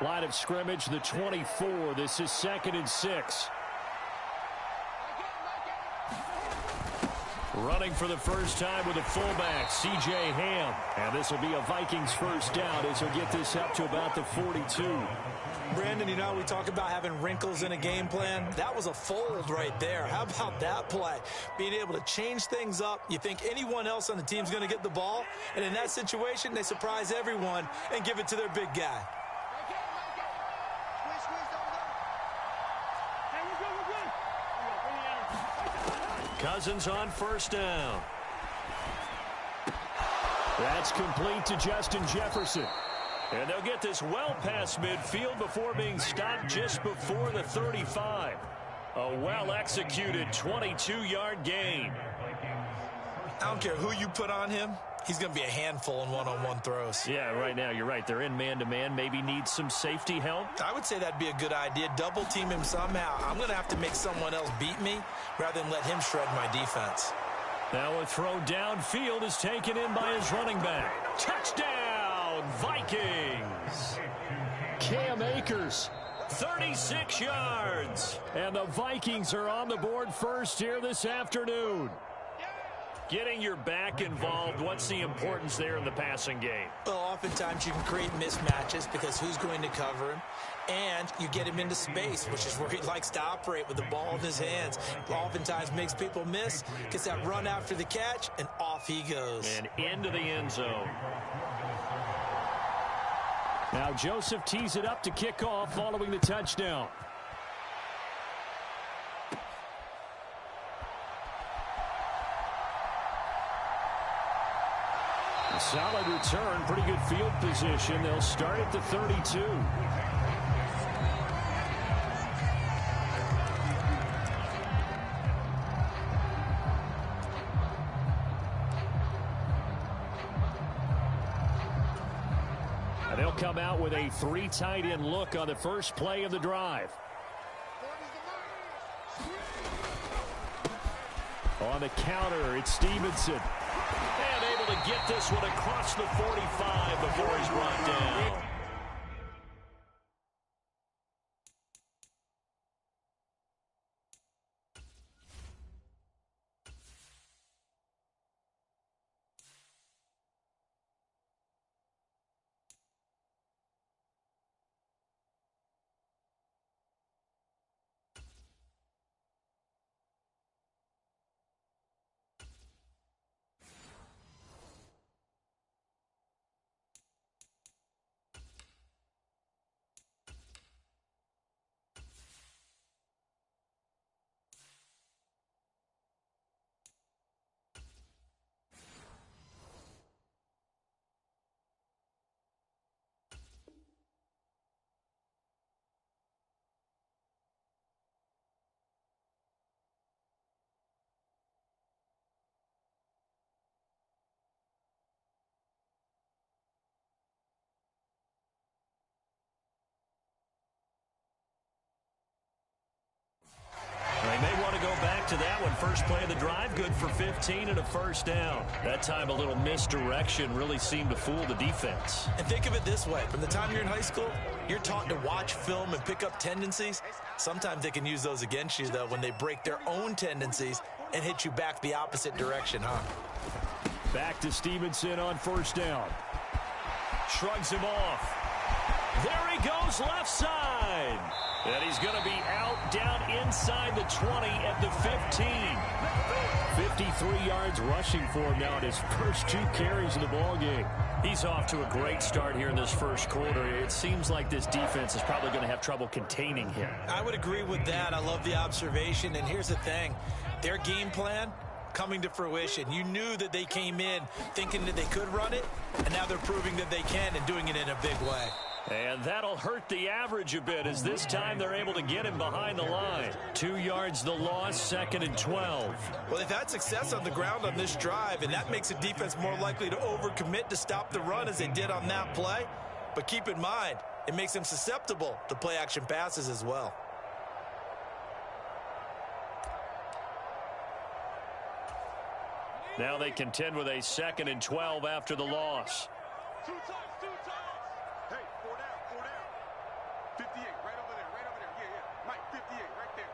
Line of scrimmage, the 24. This is 2nd and 6. Running for the first time with a fullback, C.J. Ham. And this will be a Vikings first down as he'll get this up to about the 42. Brandon, you know, we talk about having wrinkles in a game plan. That was a fold right there. How about that play? Being able to change things up. You think anyone else on the team's going to get the ball, and in that situation, they surprise everyone and give it to their big guy. Cousins on first down. That's complete to Justin Jefferson. And they'll get this well past midfield before being stopped just before the 35. A well-executed 22-yard gain. I don't care who you put on him. He's going to be a handful in one-on-one throws. Yeah, right now, you're right. They're in man-to-man. Maybe needs some safety help. I would say that'd be a good idea. Double-team him somehow. I'm going to have to make someone else beat me rather than let him shred my defense. Now a throw downfield is taken in by his running back. Touchdown, Vikings! Cam Akers, 36 yards. And the Vikings are on the board first here this afternoon. Getting your back involved, what's the importance there in the passing game? Well, oftentimes you can create mismatches because who's going to cover him? And you get him into space, which is where he likes to operate with the ball in his hands. Oftentimes makes people miss, gets that run after the catch, and off he goes. And into the end zone. Now Joseph tees it up to kick off following the touchdown. A solid return, pretty good field position. They'll start at the 32. And they'll come out with a 3 tight end look on the first play of the drive. On the counter, it's Stevenson. And able to get this one across the 45 before he's brought down. They may want to go back to that one. First play of the drive, good for 15 and a first down. That time a little misdirection really seemed to fool the defense. And think of it this way. From the time you're in high school, you're taught to watch film and pick up tendencies. Sometimes they can use those against you, though, when they break their own tendencies and hit you back the opposite direction, huh? Back to Stevenson on first down. Shrugs him off. There he goes left side. And he's going to be out down inside the 20 at the 15. 53 yards rushing for him now in his first 2 carries of the ballgame. He's off to a great start here in this first quarter. It seems like this defense is probably going to have trouble containing him. I would agree with that. I love the observation. And here's the thing. Their game plan coming to fruition. You knew that they came in thinking that they could run it, and now they're proving that they can and doing it in a big way. And that'll hurt the average a bit as this time they're able to get him behind the line. 2 yards the loss, 2nd and 12. Well, they've had success on the ground on this drive, and that makes a defense more likely to overcommit to stop the run as they did on that play. But keep in mind, it makes them susceptible to play-action passes as well. Now they contend with a 2nd and 12 after the loss. 58, right over there, right over there. Yeah, yeah. Mike, 58, right there.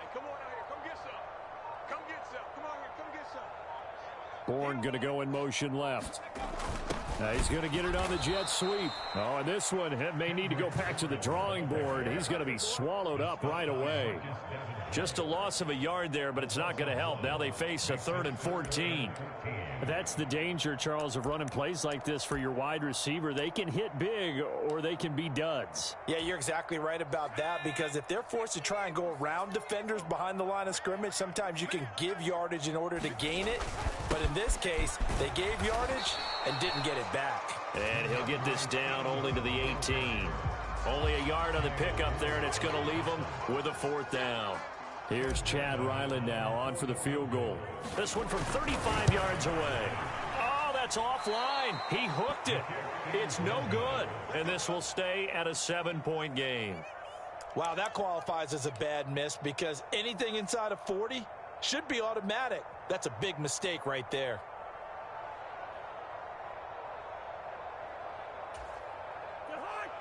Hey, come on out here. Come get some. Come get some. Come on here. Come get some. Bourne going to go in motion left. He's going to get it on the jet sweep. Oh, and this one may need to go back to the drawing board. He's going to be swallowed up right away. Just a loss of a yard there, but it's not going to help. Now they face a 3rd and 14. That's the danger, Charles, of running plays like this for your wide receiver. They can hit big or they can be duds. Yeah, you're exactly right about that, because if they're forced to try and go around defenders behind the line of scrimmage, sometimes you can give yardage in order to gain it. But in this case, they gave yardage and didn't get it back. And he'll get this down only to the 18. Only a yard on the pickup there, and it's going to leave him with a 4th down. Here's Chad Ryland now on for the field goal. This one from 35 yards away. Oh, that's offline. He hooked it. It's no good. And this will stay at a 7-point game. Wow, that qualifies as a bad miss, because anything inside of 40 should be automatic. That's a big mistake right there.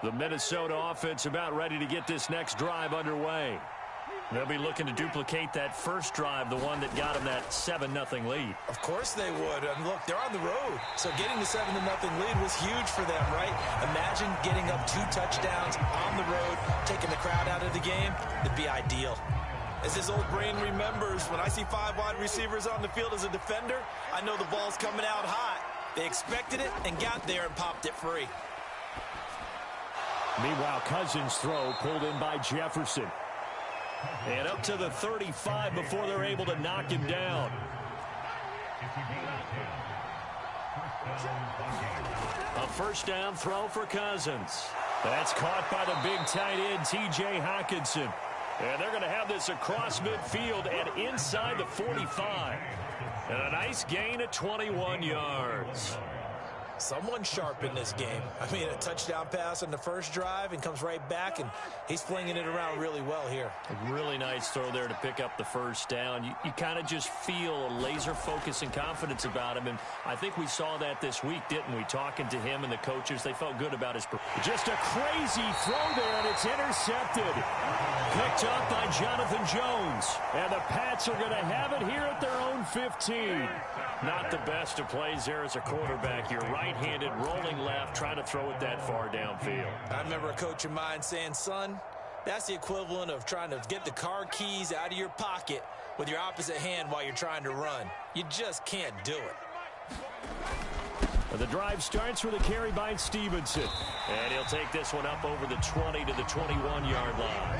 The Minnesota offense about ready to get this next drive underway. They'll be looking to duplicate that first drive, the one that got them that 7-0 lead. Of course they would. And look, they're on the road. So getting the 7-0 lead was huge for them, right? Imagine getting up 2 touchdowns on the road, taking the crowd out of the game. It'd be ideal. As his old brain remembers, when I see 5 wide receivers on the field as a defender, I know the ball's coming out hot. They expected it and got there and popped it free. Meanwhile, Cousins' throw pulled in by Jefferson. And up to the 35 before they're able to knock him down. A first down throw for Cousins. That's caught by the big tight end, T.J. Hockenson. And they're going to have this across midfield and inside the 45. And a nice gain of 21 yards. Someone sharp in this game. I mean, a touchdown pass on the first drive and comes right back, and he's flinging it around really well here. A really nice throw there to pick up the first down. You kind of just feel a laser focus and confidence about him, and I think we saw that this week, didn't we? Talking to him and the coaches, they felt good about his performance. Just a crazy throw there, and it's intercepted. Picked up by Jonathan Jones, and the Pats are going to have it here at their own 15. Not the best of plays there as a quarterback. You're right-handed, rolling left, trying to throw it that far downfield. I remember a coach of mine saying, son, that's the equivalent of trying to get the car keys out of your pocket with your opposite hand while you're trying to run. You just can't do it. The drive starts with a carry by Stevenson. And he'll take this one up over the 20 to the 21-yard line.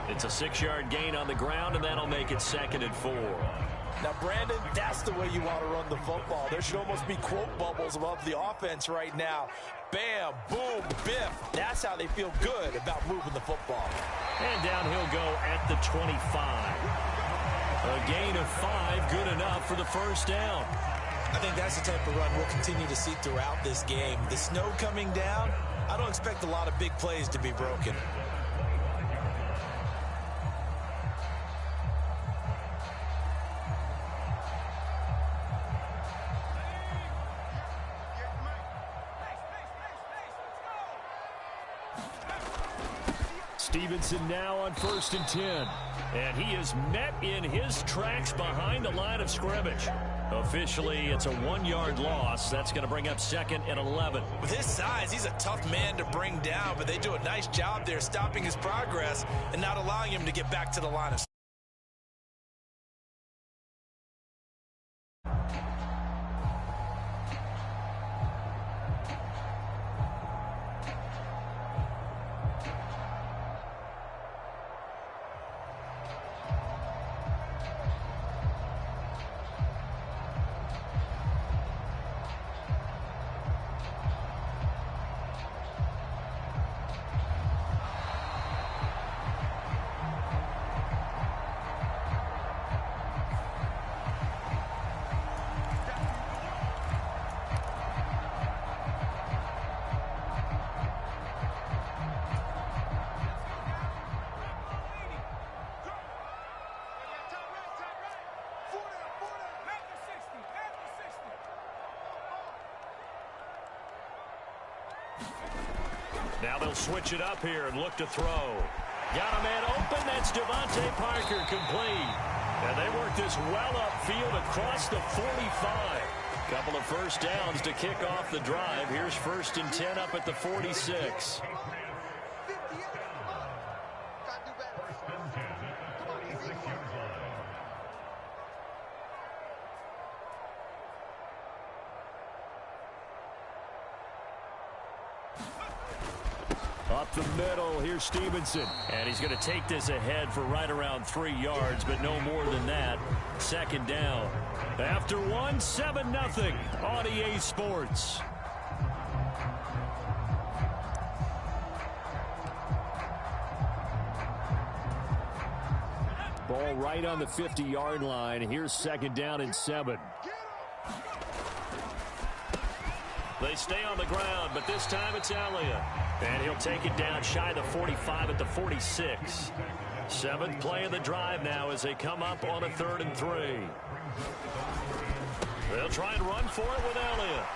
It's a 6-yard gain on the ground, and that'll make it 2nd and 4. Now, Brandon, that's the way you want to run the football. There should almost be quote bubbles above the offense right now. Bam, boom, biff. That's how they feel good about moving the football. And down he'll go at the 25. A gain of 5, good enough for the first down. I think that's the type of run we'll continue to see throughout this game. The snow coming down, I don't expect a lot of big plays to be broken. Stevenson now on 1st and 10. And he is met in his tracks behind the line of scrimmage. Officially, it's a 1-yard loss. That's going to bring up 2nd and 11. With his size, he's a tough man to bring down, but they do a nice job there stopping his progress and not allowing him to get back to the line of scrimmage. Now they'll switch it up here and look to throw. Got a man open. That's Devontae Parker complete. And they work this well upfield across the 45. Couple of first downs to kick off the drive. Here's 1st and 10 up at the 46. Up the middle, here's Stevenson. And he's going to take this ahead for right around 3 yards, but no more than that. 2nd down. After 1, 7-0 on EA Sports. Ball right on the 50-yard line. Here's 2nd down and 7. They stay on the ground, but this time it's Elliott. And he'll take it down shy of the 45 at the 46. 7th play of the drive now as they come up on a 3rd and 3. They'll try and run for it with Elliott.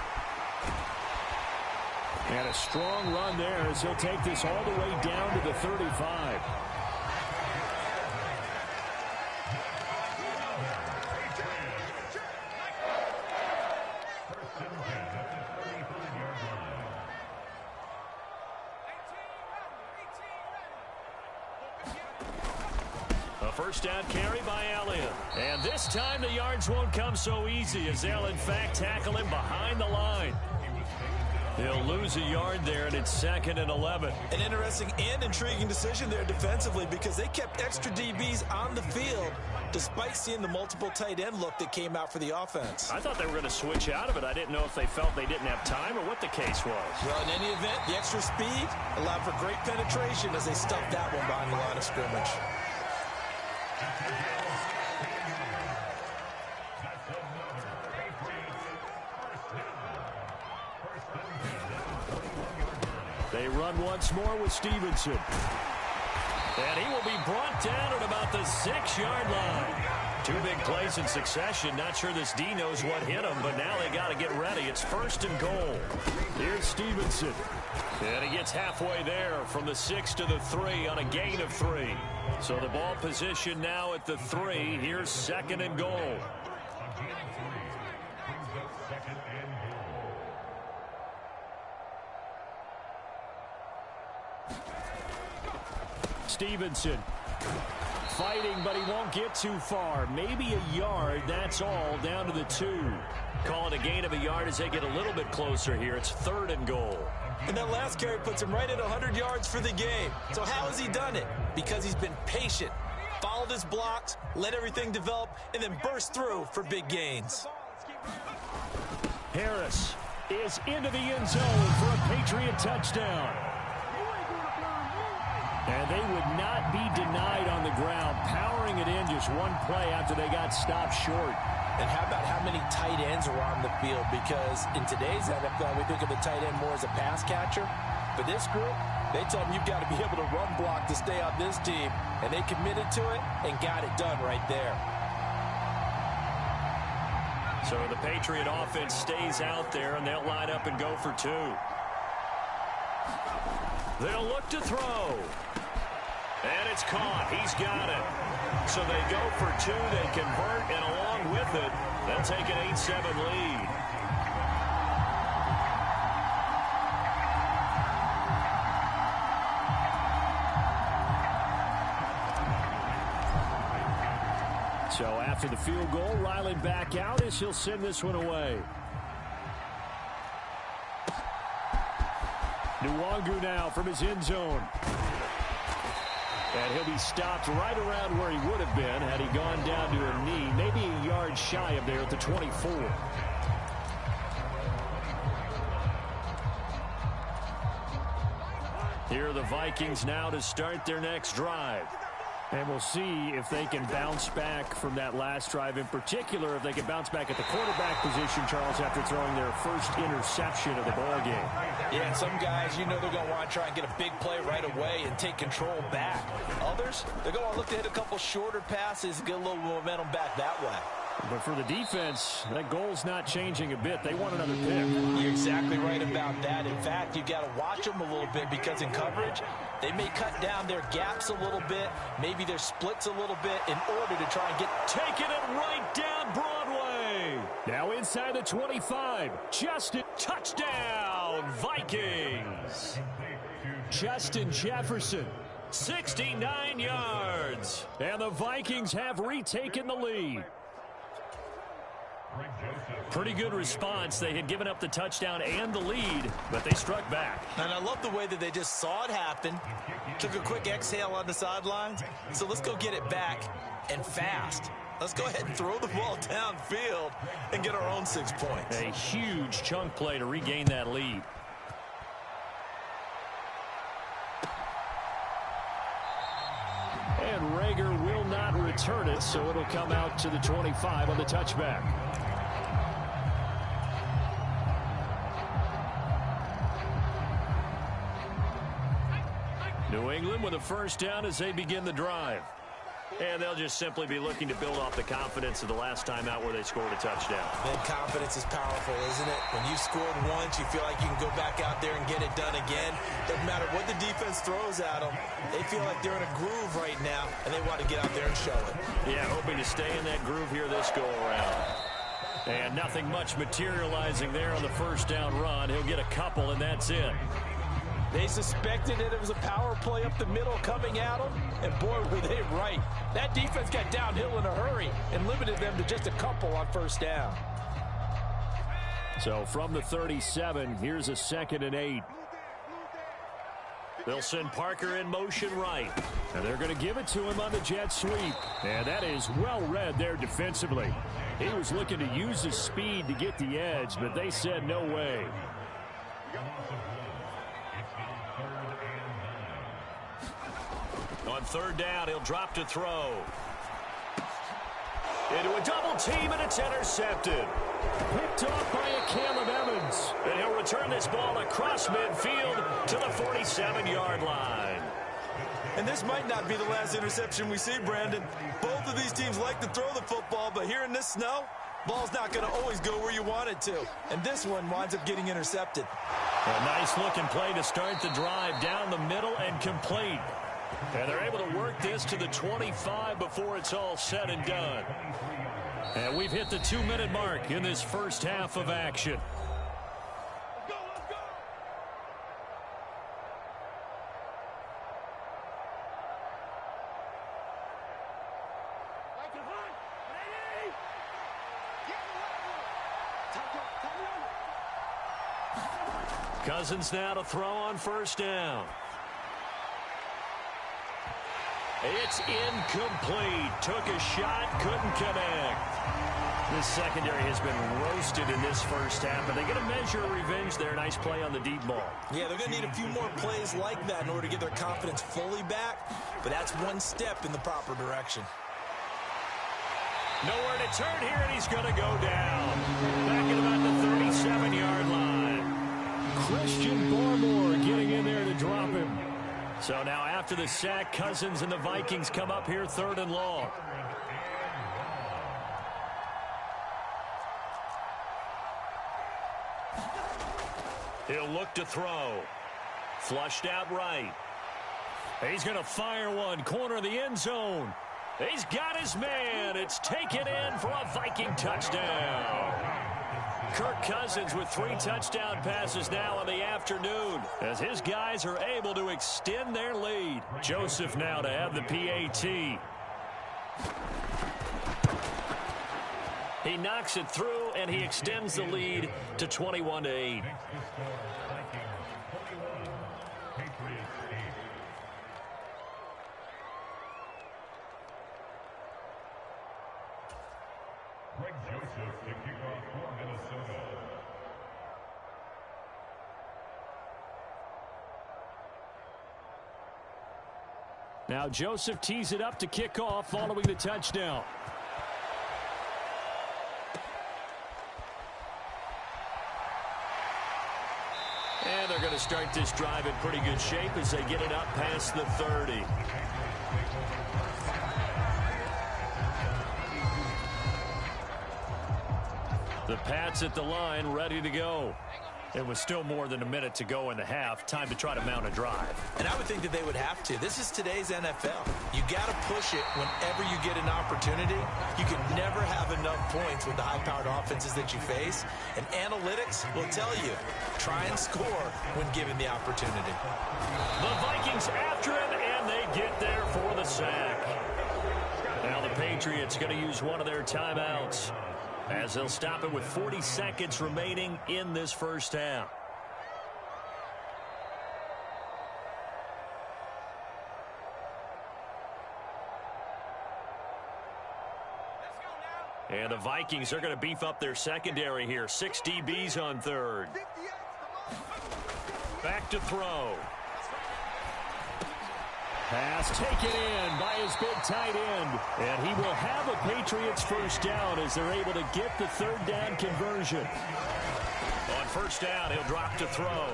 And a strong run there as he'll take this all the way down to the 35. First down carry by Elliott. And this time the yards won't come so easy as they'll in fact tackle him behind the line. He'll lose a yard there, and it's 2nd and 11. An interesting and intriguing decision there defensively because they kept extra DBs on the field despite seeing the multiple tight end look that came out for the offense. I thought they were going to switch out of it. I didn't know if they felt they didn't have time or what the case was. Well, in any event, the extra speed allowed for great penetration as they stuffed that one behind the line of scrimmage. They run once more with Stevenson. And he will be brought down at about the 6-yard line. 2 big plays in succession. Not sure this D knows what hit him, but now they got to get ready. It's 1st and goal. Here's Stevenson. And he gets halfway there from the 6 to the 3 on a gain of 3. So the ball position now at the 3. Here's 2nd and goal. Stevenson fighting, but he won't get too far. Maybe a yard, that's all, down to the 2. Call it a gain of a yard as they get a little bit closer here. It's 3rd and goal. And that last carry puts him right at 100 yards for the game. So how has he done it? Because he's been patient, followed his blocks, let everything develop, and then burst through for big gains. Harris is into the end zone for a Patriot touchdown. And they would not be denied on the ground, powering it in just one play after they got stopped short. And how about how many tight ends were on the field? Because in today's NFL, we think of the tight end more as a pass catcher. For this group, they tell them you've got to be able to run block to stay on this team. And they committed to it and got it done right there. So the Patriot offense stays out there, and they'll line up and go for 2. They'll look to throw. And it's caught. He's got it. So they go for 2. They convert, and along with it, they'll take an 8-7 lead. So after the field goal, Ryland back out as he'll send this one away. Nwangu now from his end zone. And he'll be stopped right around where he would have been had he gone down to a knee, maybe a yard shy of there at the 24. Here are the Vikings now to start their next drive. And we'll see if they can bounce back from that last drive, in particular if they can bounce back at the quarterback position, Charles, after throwing their first interception of the ball game. Yeah, and some guys, you know they're going to want to try and get a big play right away and take control back. Others, they're going to look to hit a couple shorter passes and get a little momentum back that way. But for the defense, that goal's not changing a bit. They want another pick. You're exactly right about that. In fact, you got to watch them a little bit because in coverage, they may cut down their gaps a little bit, maybe their splits a little bit in order to try and get... Taking it right down Broadway. Now inside the 25. Justin, touchdown, Vikings. Justin Jefferson, 69 yards. And the Vikings have retaken the lead. Pretty good response. They had given up the touchdown and the lead, but they struck back. And I love the way that they just saw it happen, took a quick exhale on the sidelines. So let's go get it back, and fast. Let's go ahead and throw the ball downfield and get our own 6 points. A huge chunk play to regain that lead. And Rager will not return it, so it'll come out to the 25 on the touchback. New England with a first down as they begin the drive. And they'll just simply be looking to build off the confidence of the last time out where they scored a touchdown. Man, confidence is powerful, isn't it? When you scored once, you feel like you can go back out there and get it done again. Doesn't matter what the defense throws at them. They feel like they're in a groove right now, and they want to get out there and show it. Yeah, hoping to stay in that groove here this go-around. And nothing much materializing there on the first down run. He'll get a couple, and that's it. They suspected that it was a power play up the middle coming at them, and boy, were they right. That defense got downhill in a hurry and limited them to just a couple on first down. So from the 37, here's a 2nd and 8. They'll send Parker in motion right, and they're going to give it to him on the jet sweep. And that is well read there defensively. He was looking to use his speed to get the edge, but they said no way. On third down, he'll drop to throw. Into a double team, and it's intercepted. Picked off by a Caleb Evans. And he'll return this ball across midfield to the 47-yard line. And this might not be the last interception we see, Brandon. Both of these teams like to throw the football, but here in this snow, ball's not going to always go where you want it to. And this one winds up getting intercepted. A nice-looking play to start the drive down the middle and complete. And they're able to work this to the 25 before it's all said and done. And we've hit the 2-minute mark in this first half of action. Cousins now to throw on first down. It's incomplete. Took a shot, couldn't connect. This secondary has been roasted in this first half, but they get a measure of revenge there. Nice play on the deep ball. Yeah, they're going to need a few more plays like that in order to get their confidence fully back, but that's one step in the proper direction. Nowhere to turn here, and he's going to go down. Back at about the 37-yard line. Christian Barmore getting in there to drop him. So now after the sack, Cousins and the Vikings come up here 3rd and long. He'll look to throw. Flushed out right. He's going to fire one. Corner of the end zone. He's got his man. It's taken in for a Viking touchdown. Kirk Cousins with 3 touchdown passes now in the afternoon as his guys are able to extend their lead. Joseph now to have the PAT. He knocks it through, and he extends the lead to 21-8. Now Joseph tees it up to kick off following the touchdown. And they're going to start this drive in pretty good shape as they get it up past the 30. The Pats at the line, ready to go. It was still more than a minute to go in the half. Time to try to mount a drive. And I would think that they would have to. This is today's NFL. You got to push it whenever you get an opportunity. You can never have enough points with the high-powered offenses that you face. And analytics will tell you, try and score when given the opportunity. The Vikings after him, and they get there for the sack. Now the Patriots going to use one of their timeouts, as they'll stop it with 40 seconds remaining in this first half. And the Vikings are going to beef up their secondary here. 6 DBs on third. Back to throw. Pass taken in by his big tight end. And he will have a Patriots first down as they're able to get the third down conversion. On first down, he'll drop to throw.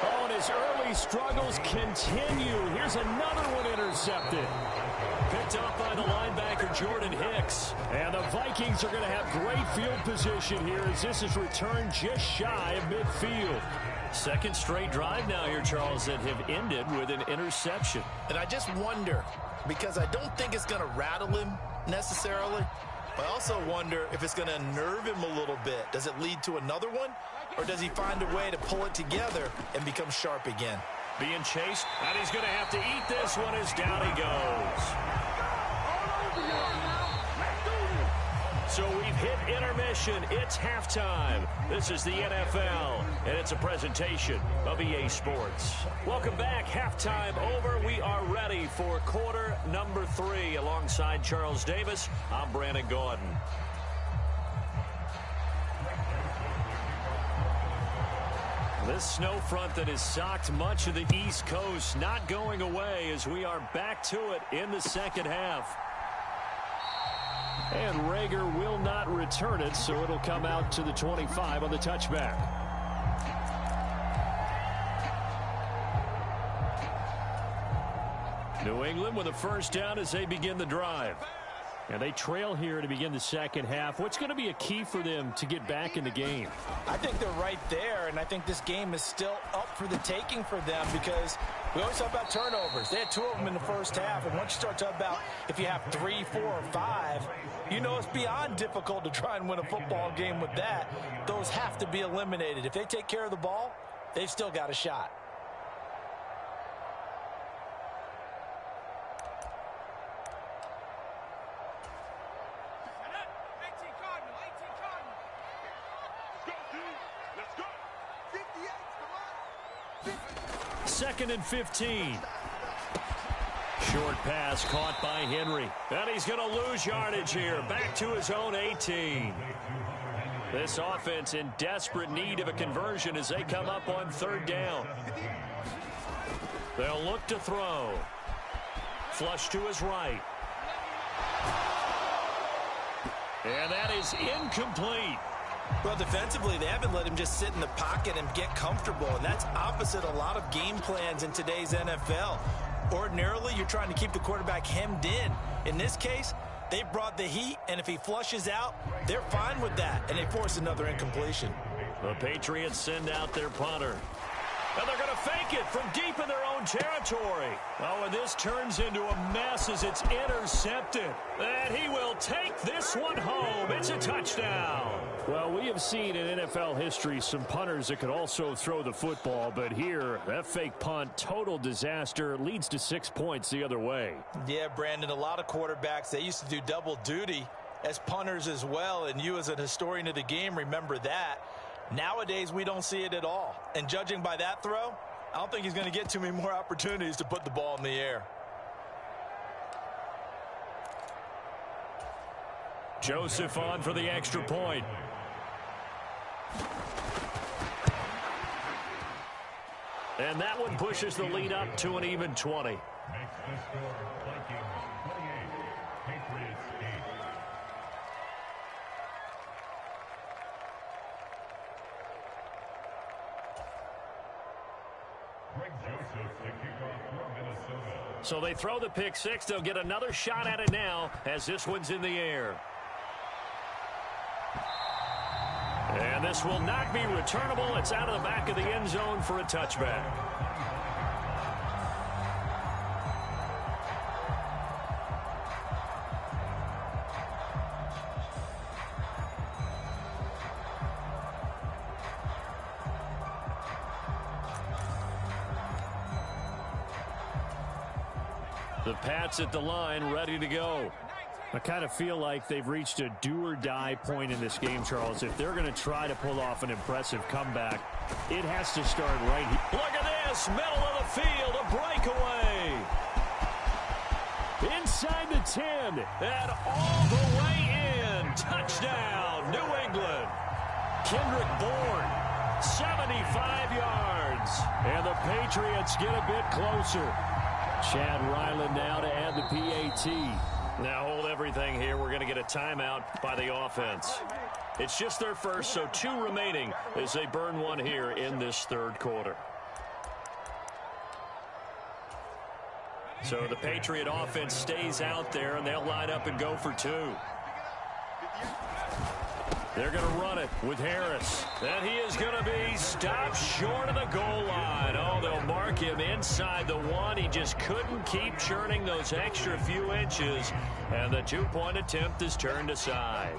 Oh, and his early struggles continue. Here's another one intercepted. Picked up by the linebacker, Jordan Hicks. And the Vikings are going to have great field position here as this is returned just shy of midfield. Second straight drive now here, Charles, that have ended with an interception. And I just wonder, because I don't think it's going to rattle him necessarily, but I also wonder if it's going to unnerve him a little bit. Does it lead to another one, or does he find a way to pull it together and become sharp again? Being chased, and he's going to have to eat this one as down he goes. So we've hit intermission. It's halftime. This is the NFL, and it's a presentation of EA Sports. Welcome back. Halftime over. We are ready for quarter number 3. Alongside Charles Davis, I'm Brandon Gordon. This snow front that has socked much of the East Coast not going away as we are back to it in the second half. And Rager will not return it, so it'll come out to the 25 on the touchback. New England with a first down as they begin the drive. And they trail here to begin the second half. What's going to be a key for them to get back in the game? I think they're right there, and I think this game is still up for the taking for them because we always talk about turnovers. They had 2 of them in the first half, and once you start talking about if you have 3, 4, or 5, you know it's beyond difficult to try and win a football game with that. Those have to be eliminated. If they take care of the ball, they've still got a shot. Second and 15. Short pass caught by Henry. And he's going to lose yardage here. Back to his own 18. This offense in desperate need of a conversion as they come up on third down. They'll look to throw. Flush to his right. And that is incomplete. Well, defensively, they haven't let him just sit in the pocket and get comfortable, and that's opposite a lot of game plans in today's NFL. Ordinarily, you're trying to keep the quarterback hemmed in. In this case, they brought the heat, and if he flushes out, they're fine with that, and they force another incompletion. The Patriots send out their punter. And they're going to fake it from deep in their own territory. Oh, and this turns into a mess as it's intercepted. And he will take this one home. It's a touchdown. Well, we have seen in NFL history some punters that could also throw the football, but here, that fake punt, total disaster, leads to 6 points the other way. Yeah, Brandon, a lot of quarterbacks, they used to do double duty as punters as well, and you as a historian of the game remember that. Nowadays, we don't see it at all. And judging by that throw, I don't think he's going to get too many more opportunities to put the ball in the air. Joseph on for the extra point. And that one pushes the lead up to an even 20. Makes the score Vikings 28, Patriots 8. Greg Joseph to kick off for Minnesota. So they throw the pick six. They'll get another shot at it now as this one's in the air. And this will not be returnable. It's out of the back of the end zone for a touchback. The Pats at the line, ready to go. I kind of feel like they've reached a do-or-die point in this game, Charles. If they're going to try to pull off an impressive comeback, it has to start right here. Look at this, middle of the field, a breakaway. Inside the 10, and all the way in. Touchdown, New England. Kendrick Bourne, 75 yards. And the Patriots get a bit closer. Chad Ryland now to add the PAT. Now hold everything here. We're going to get a timeout by the offense. It's just their first, so 2 remaining as they burn one here in this third quarter. So the Patriot offense stays out there, and they'll line up and go for 2. They're going to run it with Harris. And he is going to be stopped short of the goal line. Oh, they'll mark him inside the 1. He just couldn't keep churning those extra few inches. And the 2-point attempt is turned aside.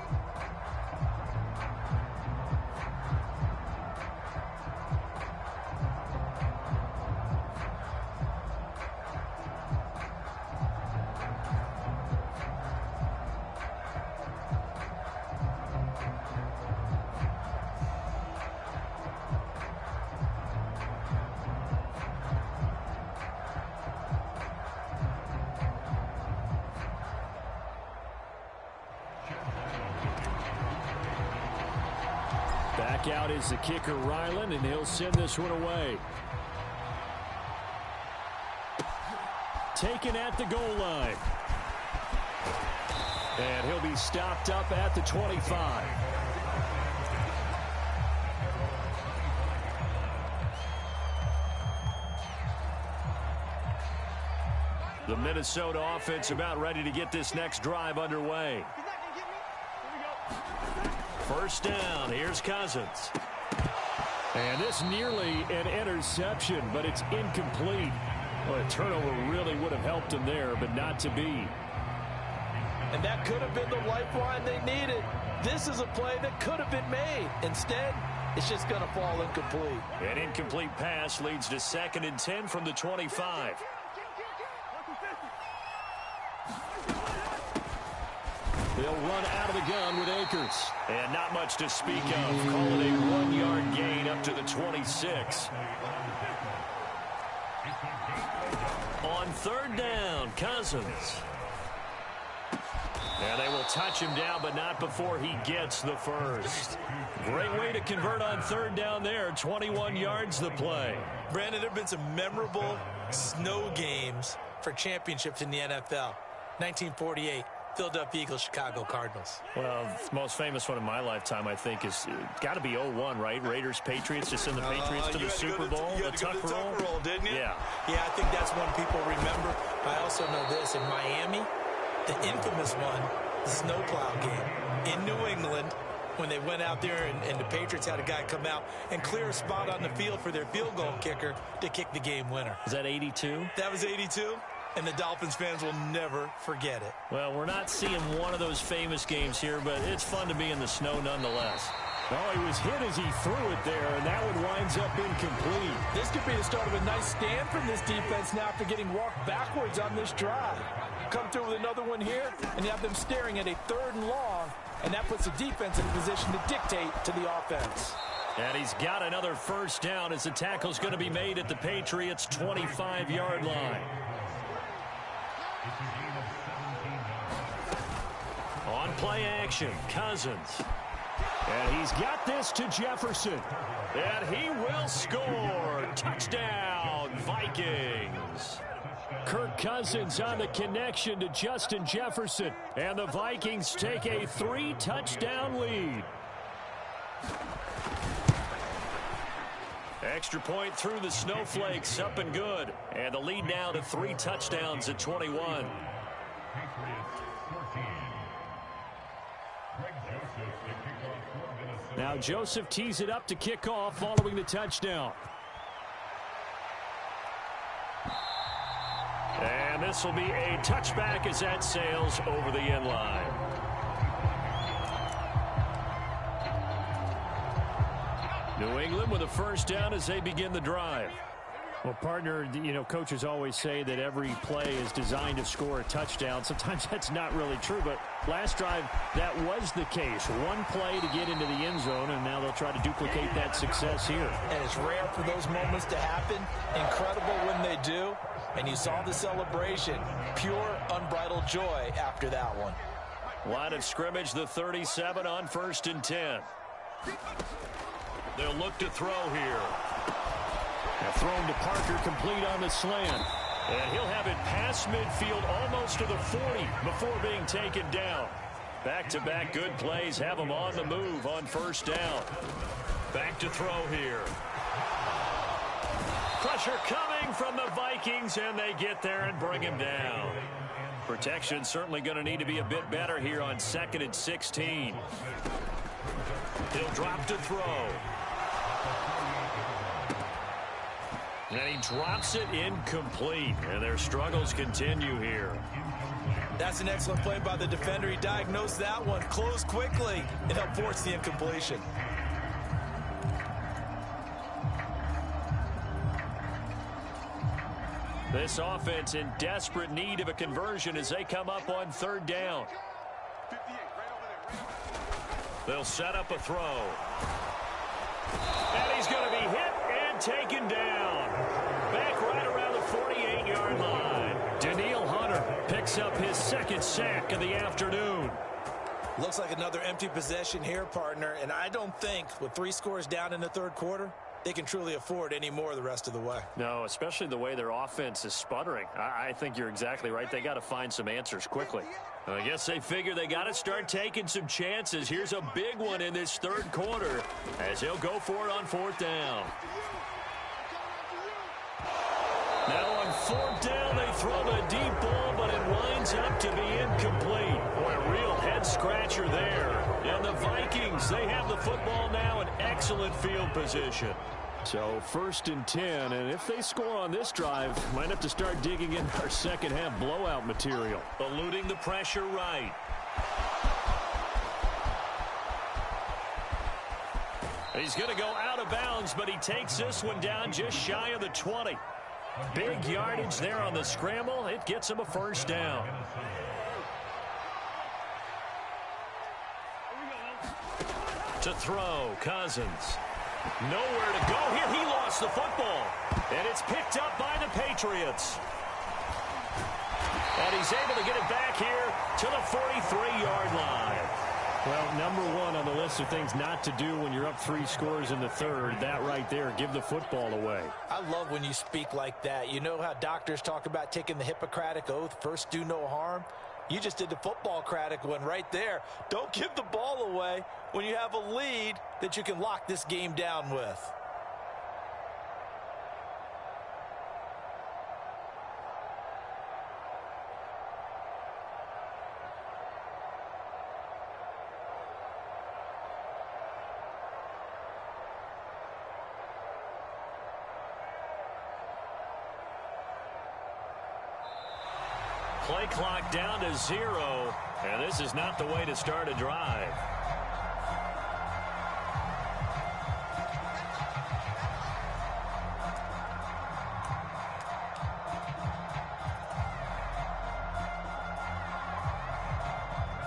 Back out is the kicker, Ryland, and he'll send this one away. Taken at the goal line. And he'll be stopped up at the 25. The Minnesota offense about ready to get this next drive underway. First down, here's Cousins. And this nearly an interception, but it's incomplete. Well, a turnover really would have helped him there, but not to be. And that could have been the lifeline they needed. This is a play that could have been made. Instead, it's just going to fall incomplete. An incomplete pass leads to 2nd and 10 from the 25. They'll run out of the gun with Akers. And not much to speak of. Call it a 1-yard gain up to the 26. On 3rd down, Cousins. And they will touch him down, but not before he gets the first. Great way to convert on 3rd down there. 21 yards the play. Brandon, there have been some memorable snow games for championships in the NFL. 1948. Philadelphia Eagles, Chicago Cardinals. Well, the most famous one in my lifetime, I think, is got to be 0-1, right? Raiders, Patriots, to send the Patriots to the Super Bowl. You had to go to the Tuck roll, didn't you? Yeah. Yeah, I think that's one people remember. I also know this. In Miami, the infamous one, the snowplow game in New England, when they went out there and the Patriots had a guy come out and clear a spot on the field for their field goal kicker to kick the game winner. Is that 82? That was 82. And the Dolphins fans will never forget it. Well, we're not seeing one of those famous games here, but it's fun to be in the snow nonetheless. Oh, he was hit as he threw it there, and that one winds up incomplete. This could be the start of a nice stand from this defense now after getting walked backwards on this drive. Come through with another one here, and you have them staring at a 3rd and long, and that puts the defense in a position to dictate to the offense. And he's got another first down as the tackle's going to be made at the Patriots' 25-yard line. On play action, Cousins. And he's got this to Jefferson. And he will score. Touchdown, Vikings. Kirk Cousins on the connection to Justin Jefferson. And the Vikings take a 3-touchdown lead. Extra point through the snowflakes, up and good. And the lead now to 3 touchdowns at 21. Now Joseph tees it up to kick off following the touchdown. And this will be a touchback as that sails over the end line. New England with a first down as they begin the drive. Well, partner, you know, coaches always say that every play is designed to score a touchdown. Sometimes that's not really true, but last drive, that was the case. One play to get into the end zone, and now they'll try to duplicate that success here. And it's rare for those moments to happen. Incredible when they do. And you saw the celebration. Pure, unbridled joy after that one. Line of scrimmage, the 37 on 1st and 10. They'll look to throw here. Now thrown to Parker, complete on the slant. And he'll have it past midfield almost to the 40 before being taken down. Back-to-back good plays have him on the move on first down. Back to throw here. Pressure coming from the Vikings, and they get there and bring him down. Protection certainly going to need to be a bit better here on 2nd and 16. He'll drop to throw. And he drops it incomplete, and their struggles continue here. That's an excellent play by the defender. He diagnosed that one, closed quickly, and helped force the incompletion. This offense in desperate need of a conversion as they come up on 3rd down. They'll set up a throw. And he's going to be hit and taken down. Back right around the 48-yard line. Daniil Hunter picks up his 2nd sack of the afternoon. Looks like another empty possession here, partner. And I don't think with 3 scores down in the 3rd quarter, they can truly afford any more the rest of the way. No, especially the way their offense is sputtering. I think you're exactly right. They got to find some answers quickly. I guess they figure they got to start taking some chances. Here's a big one in this 3rd quarter as he'll go for it on 4th down. Now on 4th down, they throw the deep ball, but it winds up to be incomplete. Boy, a real head-scratcher there. And the Vikings, they have the football now in excellent field position. So 1st and 10, and if they score on this drive, might have to start digging in our second-half blowout material. Eluding the pressure right. He's going to go out of bounds, but he takes this one down just shy of the 20. Big yardage there on the scramble. It gets him a 1st down. To throw, Cousins. Nowhere to go here. He lost the football. And it's picked up by the Patriots. And he's able to get it back here to the 43-yard line. Well, number one on the list of things not to do when you're up 3 scores in the 3rd, that right there, give the football away. I love when you speak like that. You know how doctors talk about taking the Hippocratic Oath, first do no harm? You just did the football-cratic one right there. Don't give the ball away when you have a lead that you can lock this game down with. Play clock down to 0, and this is not the way to start a drive.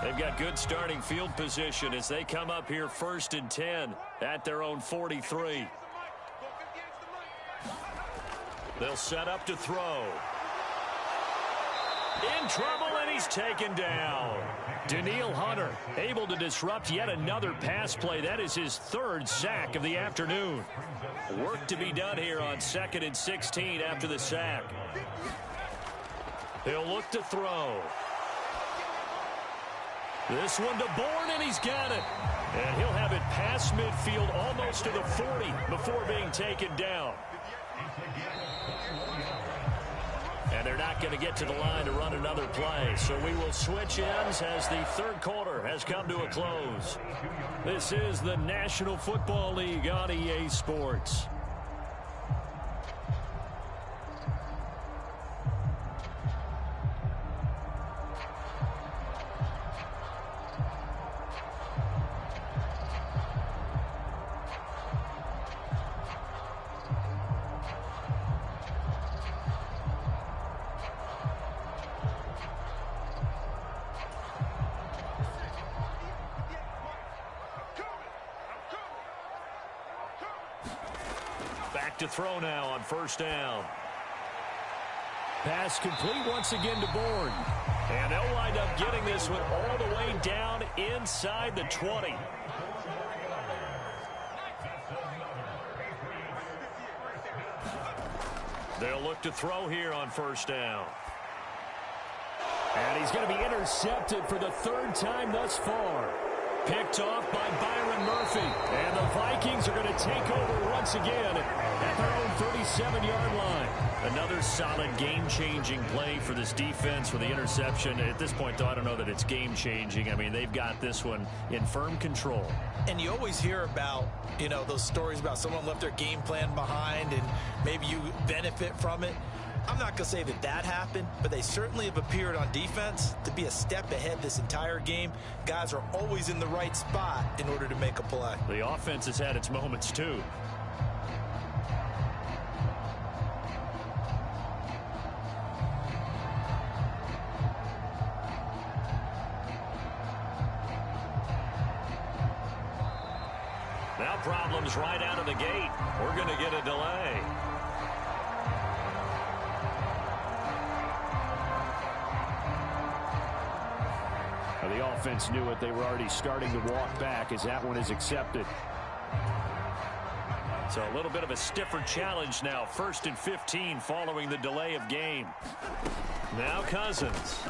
They've got good starting field position as they come up here 1st and 10 at their own 43. They'll set up to throw. In trouble, and he's taken down. Daniil Hunter able to disrupt yet another pass play. That is his 3rd sack of the afternoon. Work to be done here on 2nd and 16 after the sack. He'll look to throw. This one to Bourne, and he's got it. And he'll have it past midfield almost to the 40 before being taken down. And they're not going to get to the line to run another play. So we will switch ends as the third quarter has come to a close. This is the National Football League on EA Sports. Back to throw now on first down. Pass complete once again to Bourne. And they'll wind up getting this one all the way down inside the 20. They'll look to throw here on first down. And he's going to be intercepted for the third time thus far. Picked off by Byron Murphy. And the Vikings are going to take over once again at their own 37-yard line. Another solid game-changing play for this defense with the interception. At this point, though, I don't know that it's game-changing. I mean, they've got this one in firm control. And you always hear about, you know, those stories about someone left their game plan behind and maybe you benefit from it. I'm not going to say that that happened, but they certainly have appeared on defense to be a step ahead this entire game. Guys are always in the right spot in order to make a play. The offense has had its moments, too. Now problems right out of the gate. We're going to get a delay. The offense knew it. They were already starting to walk back as that one is accepted. So a little bit of a stiffer challenge now. 1st and 15 following the delay of game. Now Cousins.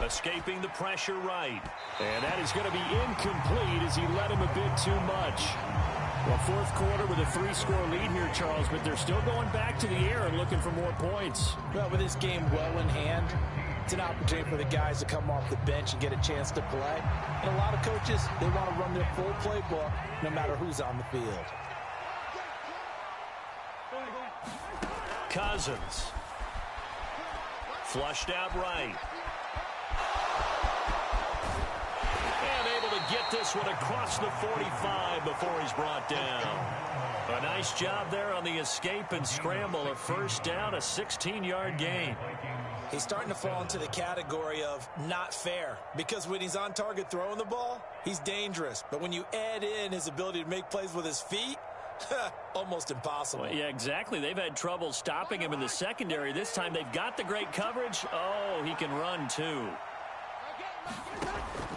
Escaping the pressure right. And that is going to be incomplete as he let him a bit too much. Well, fourth quarter with a 3-score lead here, Charles, but they're still going back to the air and looking for more points. Well, with this game well in hand, it's an opportunity for the guys to come off the bench and get a chance to play. And a lot of coaches, they want to run their full playbook no matter who's on the field. Cousins. Flushed out right. And able to get this one across the 45 before he's brought down. A nice job there on the escape and scramble. A first down, a 16-yard gain. He's starting to fall into the category of not fair because when he's on target throwing the ball, he's dangerous. But when you add in his ability to make plays with his feet, almost impossible. Well, yeah, exactly. They've had trouble stopping him in the secondary. This time they've got the great coverage. Oh, he can run too.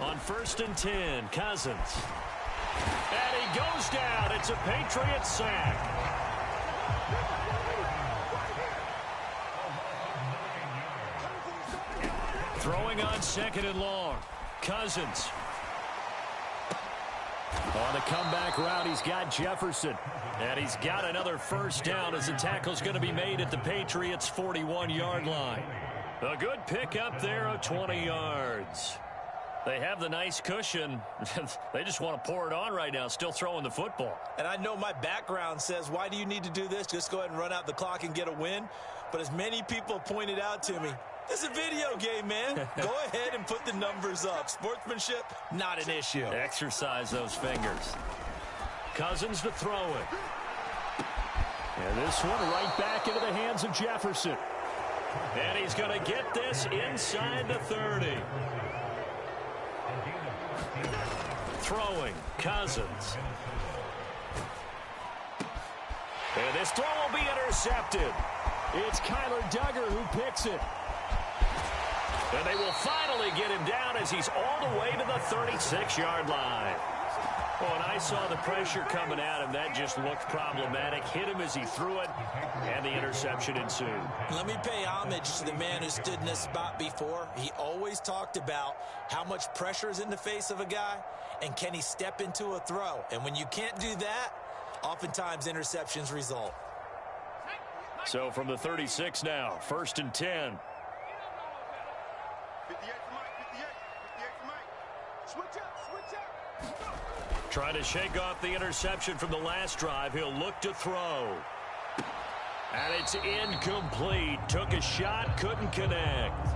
On 1st and 10, Cousins. And he goes down. It's a Patriots sack. Throwing on 2nd and long. Cousins. On the comeback route, he's got Jefferson. And he's got another first down as the tackle's going to be made at the Patriots' 41-yard line. A good pickup there of 20 yards. They have the nice cushion. They just want to pour it on right now, still throwing the football. And I know my background says, why do you need to do this? Just go ahead and run out the clock and get a win. But as many people pointed out to me, it's a video game, man. Go ahead and put the numbers up. Sportsmanship, not an issue. Exercise those fingers. Cousins to throw it. And this one right back into the hands of Jefferson. And he's going to get this inside the 30. Throwing, Cousins. And this throw will be intercepted. It's Kyler Duggar who picks it. And they will finally get him down as he's all the way to the 36-yard line. Oh, and I saw the pressure coming at him. That just looked problematic. Hit him as he threw it, and the interception ensued. Let me pay homage to the man who stood in this spot before. He always talked about how much pressure is in the face of a guy, and can he step into a throw. And when you can't do that, oftentimes interceptions result. So from the 36 now, 1st and 10. 58 to Mike, 58 to Mike. Switch up. Trying to shake off the interception from the last drive. He'll look to throw. And it's incomplete. Took a shot, couldn't connect.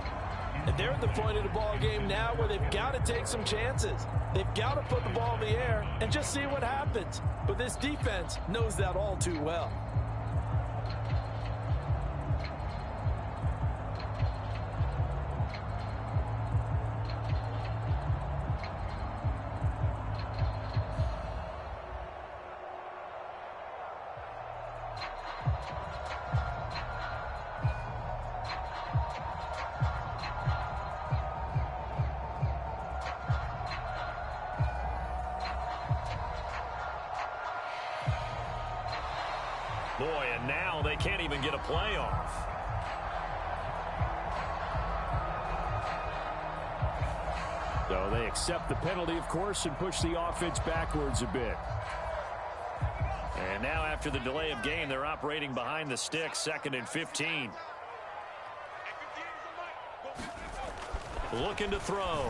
And they're at the point of the ball game now where they've got to take some chances. They've got to put the ball in the air and just see what happens. But this defense knows that all too well. Boy, and now they can't even get a play off. So they accept the penalty, of course, and push the offense backwards a bit. And now after the delay of game, they're operating behind the sticks, 2nd and 15. Looking to throw.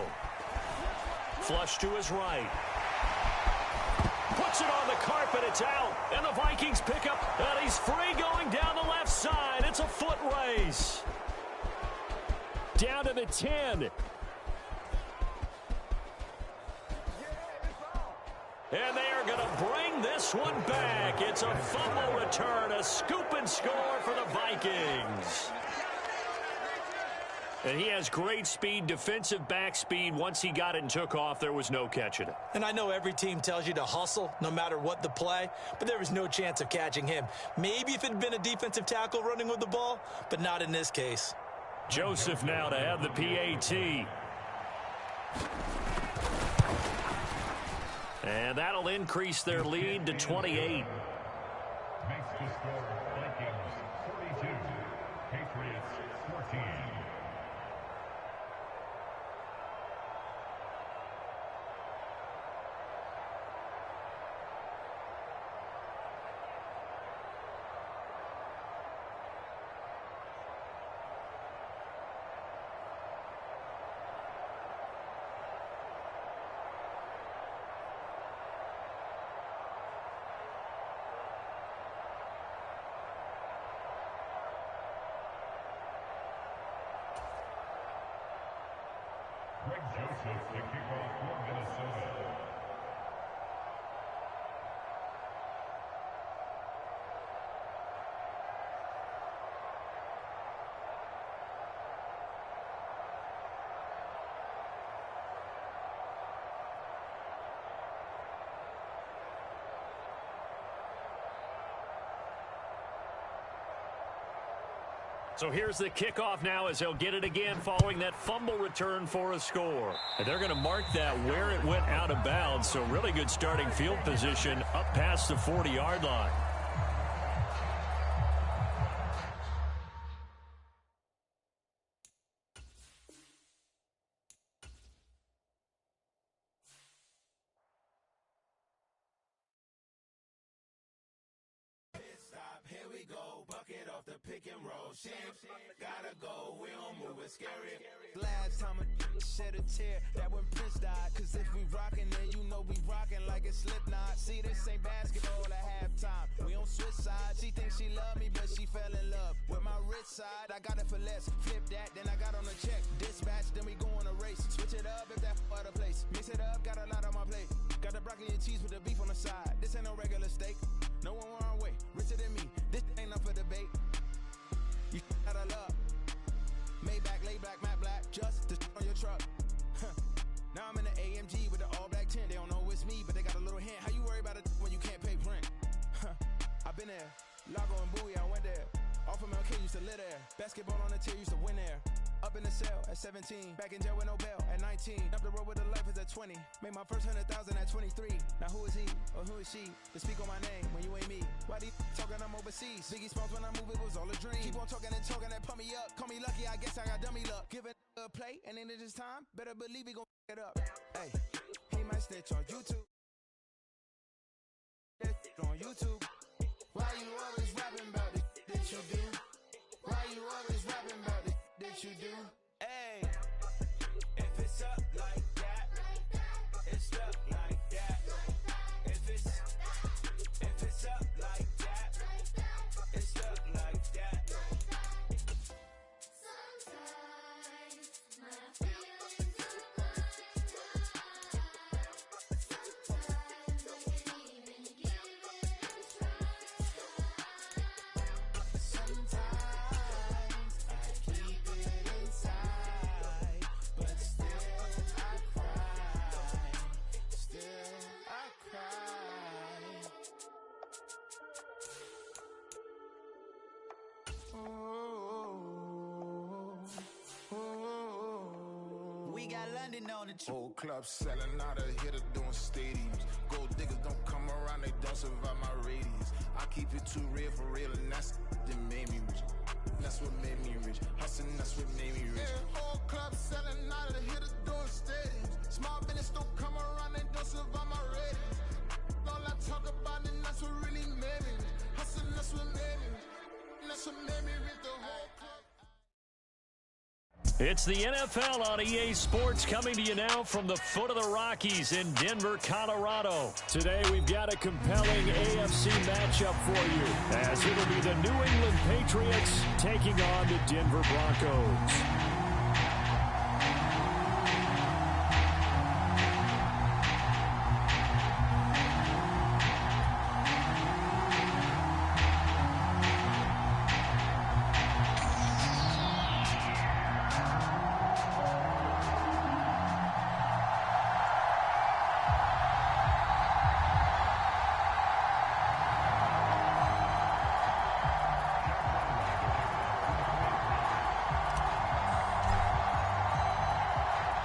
Flush to his right. Puts it on the carpet, it's out, and the Vikings pick up, and he's free going down the left side. It's a foot race. Down to the 10. And they are going to bring this one back. It's a fumble return, a scoop and score for the Vikings. And he has great speed, defensive back speed. Once he got it and took off, there was no catching it. And I know every team tells you to hustle no matter what the play, but there was no chance of catching him. Maybe if it had been a defensive tackle running with the ball, but not in this case. Joseph now to have the PAT. And that'll increase their lead to 28. Makes the score Vikings 42, Patriots 14. Greg Joseph to kick off for Minnesota. So here's the kickoff now as he'll get it again following that fumble return for a score. And they're going to mark that where it went out of bounds. So really good starting field position up past the 40-yard line. Here we go, bucket off the pick and roll. Champs, gotta go, we don't move it scary. Last time a shed a tear, that when Prince died. Cause if we rockin', then you know we rockin' like a Slipknot. See, this ain't basketball at halftime. We on switch sides. She thinks she love me, but she fell in love with my rich side. I got it for less. Flip that, then I got on a check. Dispatch, then we go on a race. Switch it up if that other place. Mix it up, got a lot on my plate. Got the broccoli and cheese with the beef on the side. This ain't no regular steak. No one wrong way, richer than me. This ain't up for debate. You got a love. Maybach, lay back, matte black, just to on your truck. Now I'm in the AMG with the all black tint. They don't know it's me, but they got a little hint. How you worry about it when you can't pay rent? I've been there. Lago and Bowie, I went there. Off of MLK, used to live there. Basketball on the tier, used to win there. Up in the cell at 17. Back in jail with no bail at 19. Up the road with the life is at 20. Made my first 100,000 at 23. Now who is he or who is she to speak on my name when you ain't me? Why they talking I'm overseas? Biggie Smalls when I move, it was all a dream. Keep on talking and talking and pump me up. Call me lucky, I guess I got dummy luck. Give it a play and then it is time. Better believe we gon' it up. Hey, he might snitch on YouTube. On YouTube. Why you always rapping about the that you do? what you do. Hey, if it's up like that, it's up like that. If it's up like that, it's up like that. Sometimes my feelings are blind. Sometimes I can't even give it a try. Sometimes I keep it inside, but still I cry. Still I cry. We got London on the Whole club selling out of hitter doing stadiums. Gold diggers don't come around, they don't survive my radius. I keep it too real for real, and that's that made me rich. That's what made me rich. Hustling, that's what made me rich. Yeah, whole club selling out of hitter doing stadiums. Small business don't come around, they don't survive my radius. All I talk about, and that's what really made me rich. Hustling, that's what made me rich. And that's what made me rich, the whole club. It's the NFL on EA Sports, coming to you now from the foot of the Rockies in Denver, Colorado. Today we've got a compelling AFC matchup for you, as it'll be the New England Patriots taking on the Denver Broncos.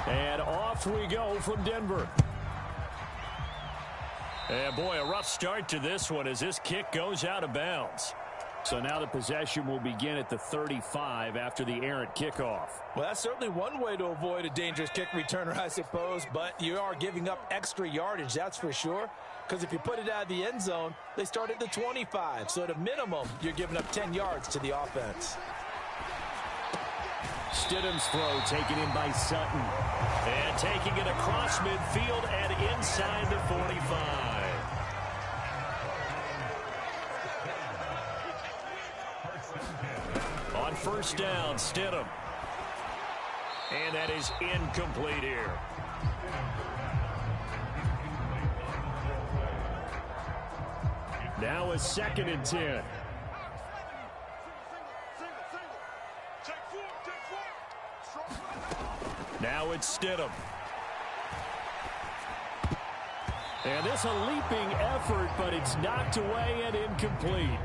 And off we go from Denver. And boy, a rough start to this one as this kick goes out of bounds. So now the possession will begin at the 35 after the errant kickoff. Well, that's certainly one way to avoid a dangerous kick returner, I suppose, but you are giving up extra yardage, that's for sure, because if you put it out of the end zone, they start at the 25, so at a minimum, you're giving up 10 yards to the offense. Stidham's throw taken in by Sutton. And taking it across midfield and inside the 45. On first down, Stidham. And that is incomplete here. Now a 2nd and 10. Now it's Stidham. And this a leaping effort, but it's knocked away and incomplete.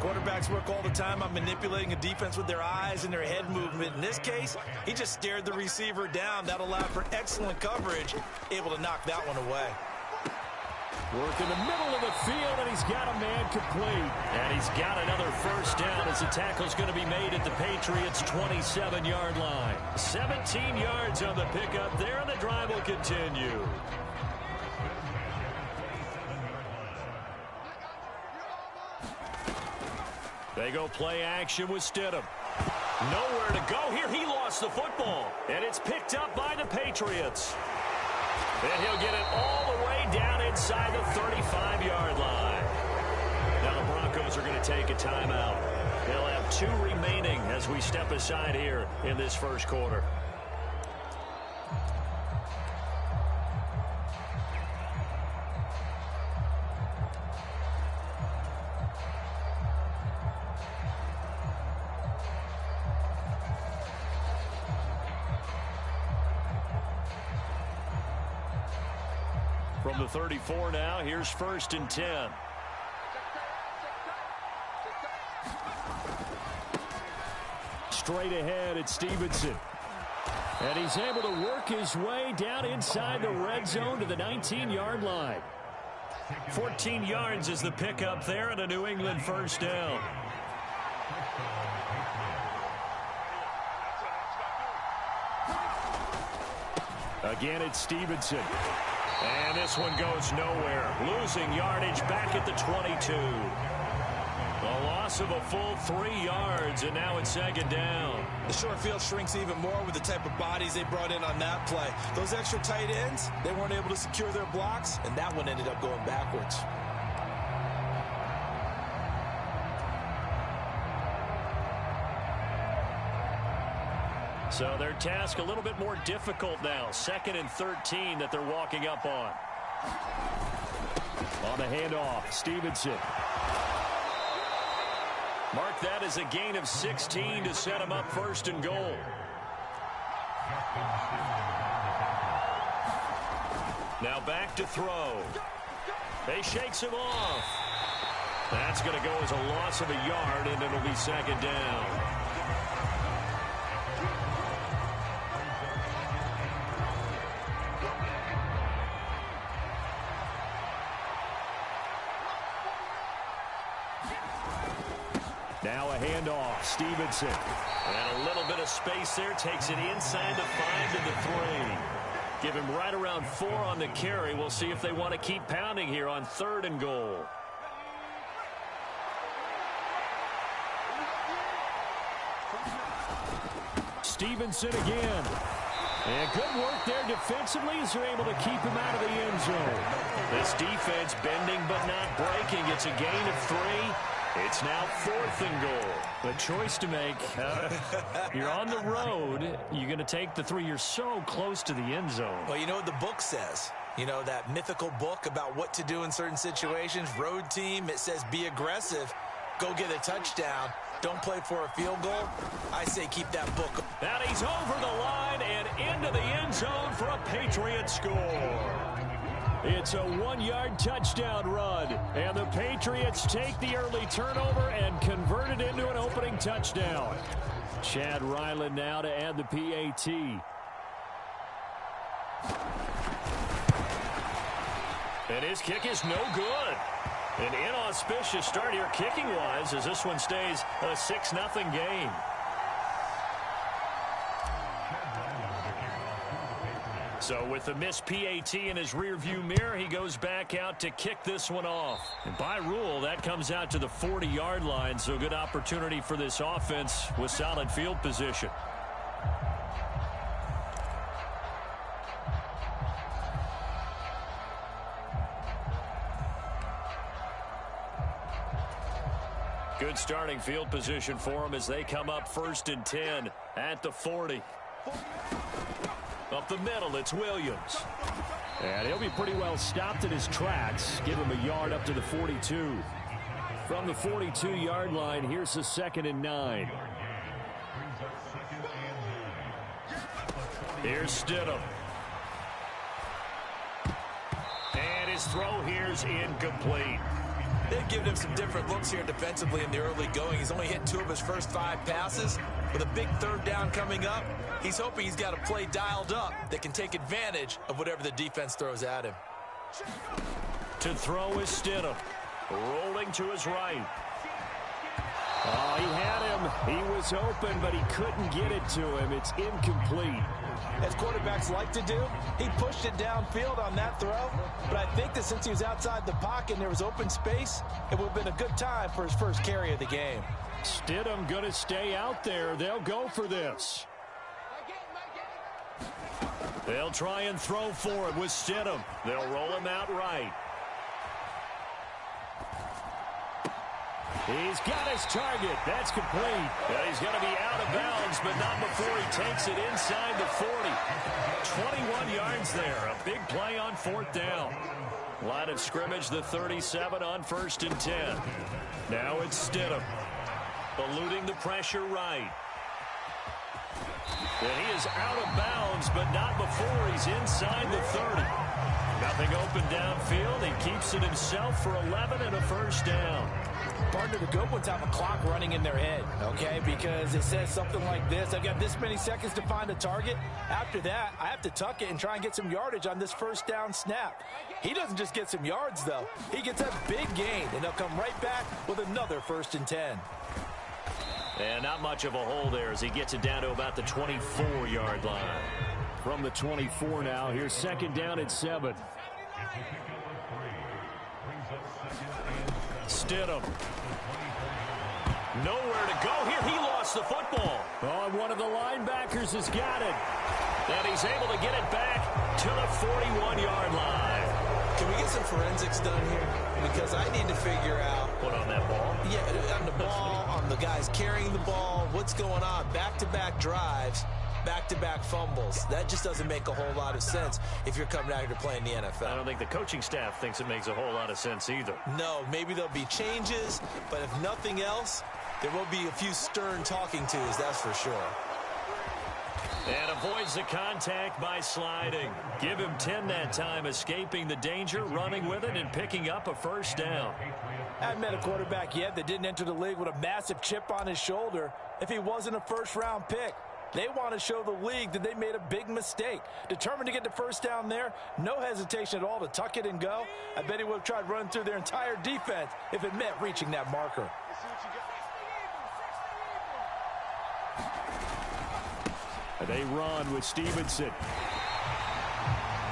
Quarterbacks work all the time on manipulating a defense with their eyes and their head movement. In this case, he just stared the receiver down. That allowed for excellent coverage, able to knock that one away. Work in the middle of the field, and he's got a man complete. And he's got another first down as the tackle's going to be made at the Patriots' 27-yard line. 17 yards on the pickup there, and the drive will continue. They go play action with Stidham. Nowhere to go here. He lost the football, and it's picked up by the Patriots. And he'll get it all the way down inside the 35-yard line. Now the Broncos are going to take a timeout. They'll have 2 remaining as we step aside here in this first quarter. From the 34 now, here's 1st and 10. Straight ahead at Stevenson. And he's able to work his way down inside the red zone to the 19-yard line. 14 yards is the pickup there, and a New England first down. Again, it's Stevenson. And this one goes nowhere. Losing yardage back at the 22. A loss of a full 3 yards, and now it's second down. The short field shrinks even more with the type of bodies they brought in on that play. Those extra tight ends, they weren't able to secure their blocks, and that one ended up going backwards. So their task a little bit more difficult now. 2nd and 13 that they're walking up on. On the handoff, Stevenson. Mark that as a gain of 16 to set him up 1st and goal. Now back to throw. They shakes him off. That's going to go as a loss of a yard, and it'll be 2nd down. Now a handoff, Stevenson. And a little bit of space there, takes it inside the 5 to the 3. Give him right around 4 on the carry. We'll see if they want to keep pounding here on 3rd and goal. Stevenson again. And good work there defensively as they're able to keep him out of the end zone. This defense bending but not breaking. It's a gain of 3. It's now 4th and goal. A choice to make. You're on the road. You're going to take the 3. You're so close to the end zone. Well, you know what the book says. You know, that mythical book about what to do in certain situations. Road team, it says be aggressive. Go get a touchdown. Don't play for a field goal. I say keep that book. And he's over the line and into the end zone for a Patriot score. It's a 1-yard touchdown run, and the Patriots take the early turnover and convert it into an opening touchdown. Chad Ryland now to add the PAT. And his kick is no good. An inauspicious start here kicking-wise as this one stays a 6-0 game. So with the missed PAT in his rearview mirror, he goes back out to kick this one off. And by rule, that comes out to the 40-yard line, so good opportunity for this offense with solid field position. Good starting field position for them as they come up 1st and 10 at the 40. Up the middle, it's Williams. And he'll be pretty well stopped in his tracks. Give him a yard up to the 42. From the 42-yard line, here's the 2nd and 9. Here's Stidham. And his throw here's incomplete. They've given him some different looks here defensively in the early going. He's only hit 2 of his first 5 passes. With a big 3rd down coming up, he's hoping he's got a play dialed up that can take advantage of whatever the defense throws at him. To throw is Stidham. Rolling to his right. Oh, he had him. He was open, but he couldn't get it to him. It's incomplete. As quarterbacks like to do, he pushed it downfield on that throw. But I think that since he was outside the pocket and there was open space, it would have been a good time for his first carry of the game. Stidham going to stay out there. They'll go for this. They'll try and throw for it with Stidham. They'll roll him out right. He's got his target. That's complete. And he's going to be out of bounds, but not before he takes it inside the 40. 21 yards there. A big play on 4th down. Line of scrimmage, the 37 on 1st and 10. Now it's Stidham. Eluding the pressure right. And he is out of bounds, but not before he's inside the 30. Nothing open downfield. He keeps it himself for 11 and a 1st down. Partner, the good ones have a clock running in their head, okay? Because it says something like this. I've got this many seconds to find a target. After that, I have to tuck it and try and get some yardage on this 1st down snap. He doesn't just get some yards, though. He gets a big gain, and they'll come right back with another 1st and 10. And not much of a hole there as he gets it down to about the 24-yard line. From the 24 now, here's 2nd down at 7. Stidham. Nowhere to go here. He lost the football. Oh, and one of the linebackers has got it. And he's able to get it back to the 41-yard line. Can we get some forensics done here? Because I need to figure out. What on that ball? Yeah, on the ball, on the guys carrying the ball, what's going on? Back-to-back drives, back-to-back fumbles. That just doesn't make a whole lot of sense if you're coming out here to play in the NFL. I don't think the coaching staff thinks it makes a whole lot of sense either. No, maybe there'll be changes, but if nothing else, there will be a few stern talking tos, that's for sure. And avoids the contact by sliding. Give him 10 that time, escaping the danger, running with it, and picking up a first down. I haven't met a quarterback yet that didn't enter the league with a massive chip on his shoulder if he wasn't a first-round pick. They want to show the league that they made a big mistake. Determined to get the first down there, no hesitation at all to tuck it and go. I bet he would have tried running through their entire defense if it meant reaching that marker. They run with Stevenson.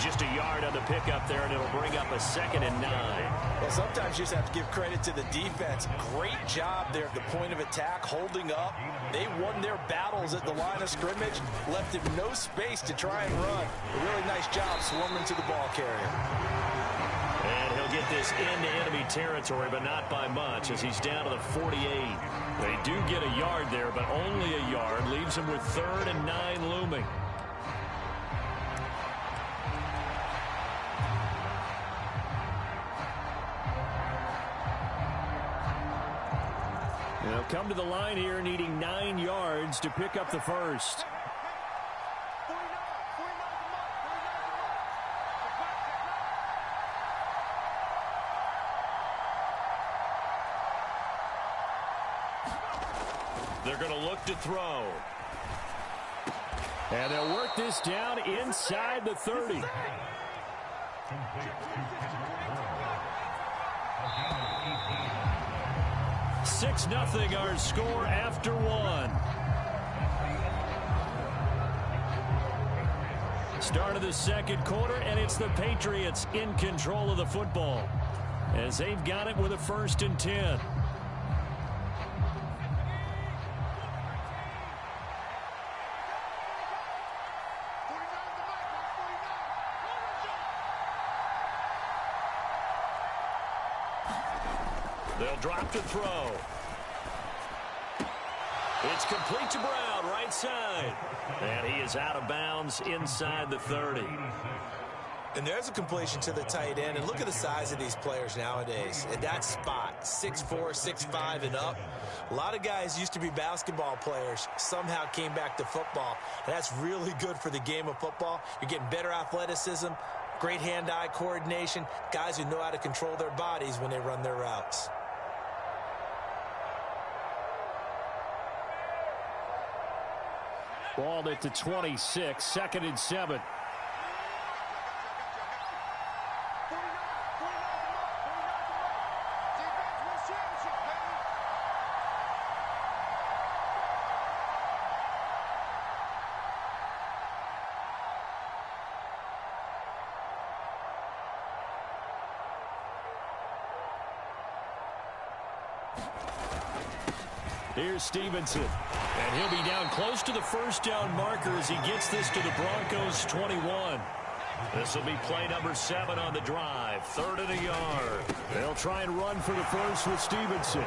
Just a yard on the pickup there, and it'll bring up a 2nd and 9. Well, sometimes you just have to give credit to the defense. Great job there at the point of attack, holding up. They won their battles at the line of scrimmage, left him no space to try and run. A really nice job swarming to the ball carrier. And he'll get this into enemy territory, but not by much, as he's down to the 48. They do get a yard there, but only a yard. Leaves him with 3rd and 9 looming. They'll come to the line here needing 9 yards to pick up the first. They're going to look to throw. And they'll work this down inside the 30. Six 0 our score after 1. Start of the second quarter, and it's the Patriots in control of the football as they've got it with a 1st and 10. They'll drop to throw. It's complete to Brown, right side. And he is out of bounds inside the 30. And there's a completion to the tight end. And look at the size of these players nowadays. At that spot, 6'4", 6'5", and up. A lot of guys used to be basketball players, somehow came back to football. And that's really good for the game of football. You're getting better athleticism, great hand-eye coordination, guys who know how to control their bodies when they run their routes. Ball at the 26, 2nd and 7. Here's Stevenson. And he'll be down close to the first down marker as he gets this to the Broncos' 21. This will be play number 7 on the drive. 3rd and a yard. They'll try and run for the first with Stevenson.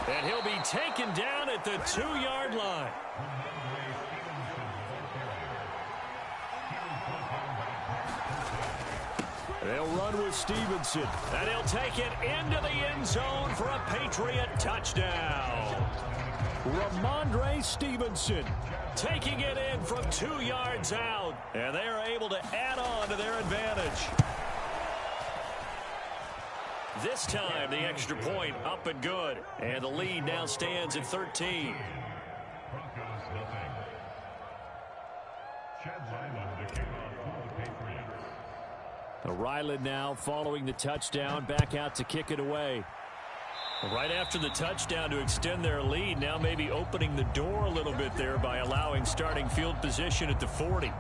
And he'll be taken down at the 2-yard line. They'll run with Stevenson. And he'll take it into the end zone for a Patriot touchdown. Ramondre Stevenson taking it in from 2 yards out. And they are able to add on to their advantage. This time, the extra point up and good. And the lead now stands at 13. Ryland now following the touchdown, back out to kick it away. Right after the touchdown to extend their lead, now maybe opening the door a little bit there by allowing starting field position at the 40.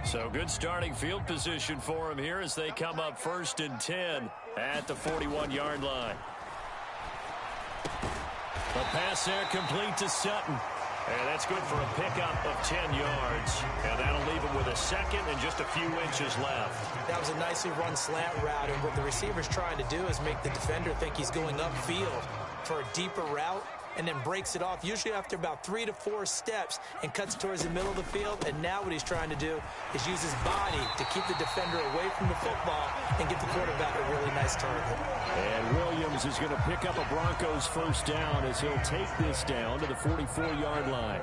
So good starting field position for him here as they come up 1st and 10 at the 41-yard line. The pass there complete to Sutton. And that's good for a pickup of 10 yards. And that'll leave him with a second and just a few inches left. That was a nicely run slant route, and what the receiver's trying to do is make the defender think he's going upfield for a deeper route, and then breaks it off, usually after about 3 to 4 steps, and cuts towards the middle of the field. And now what he's trying to do is use his body to keep the defender away from the football and get the quarterback a really nice target. And Williams is going to pick up a Broncos first down as he'll take this down to the 44-yard line.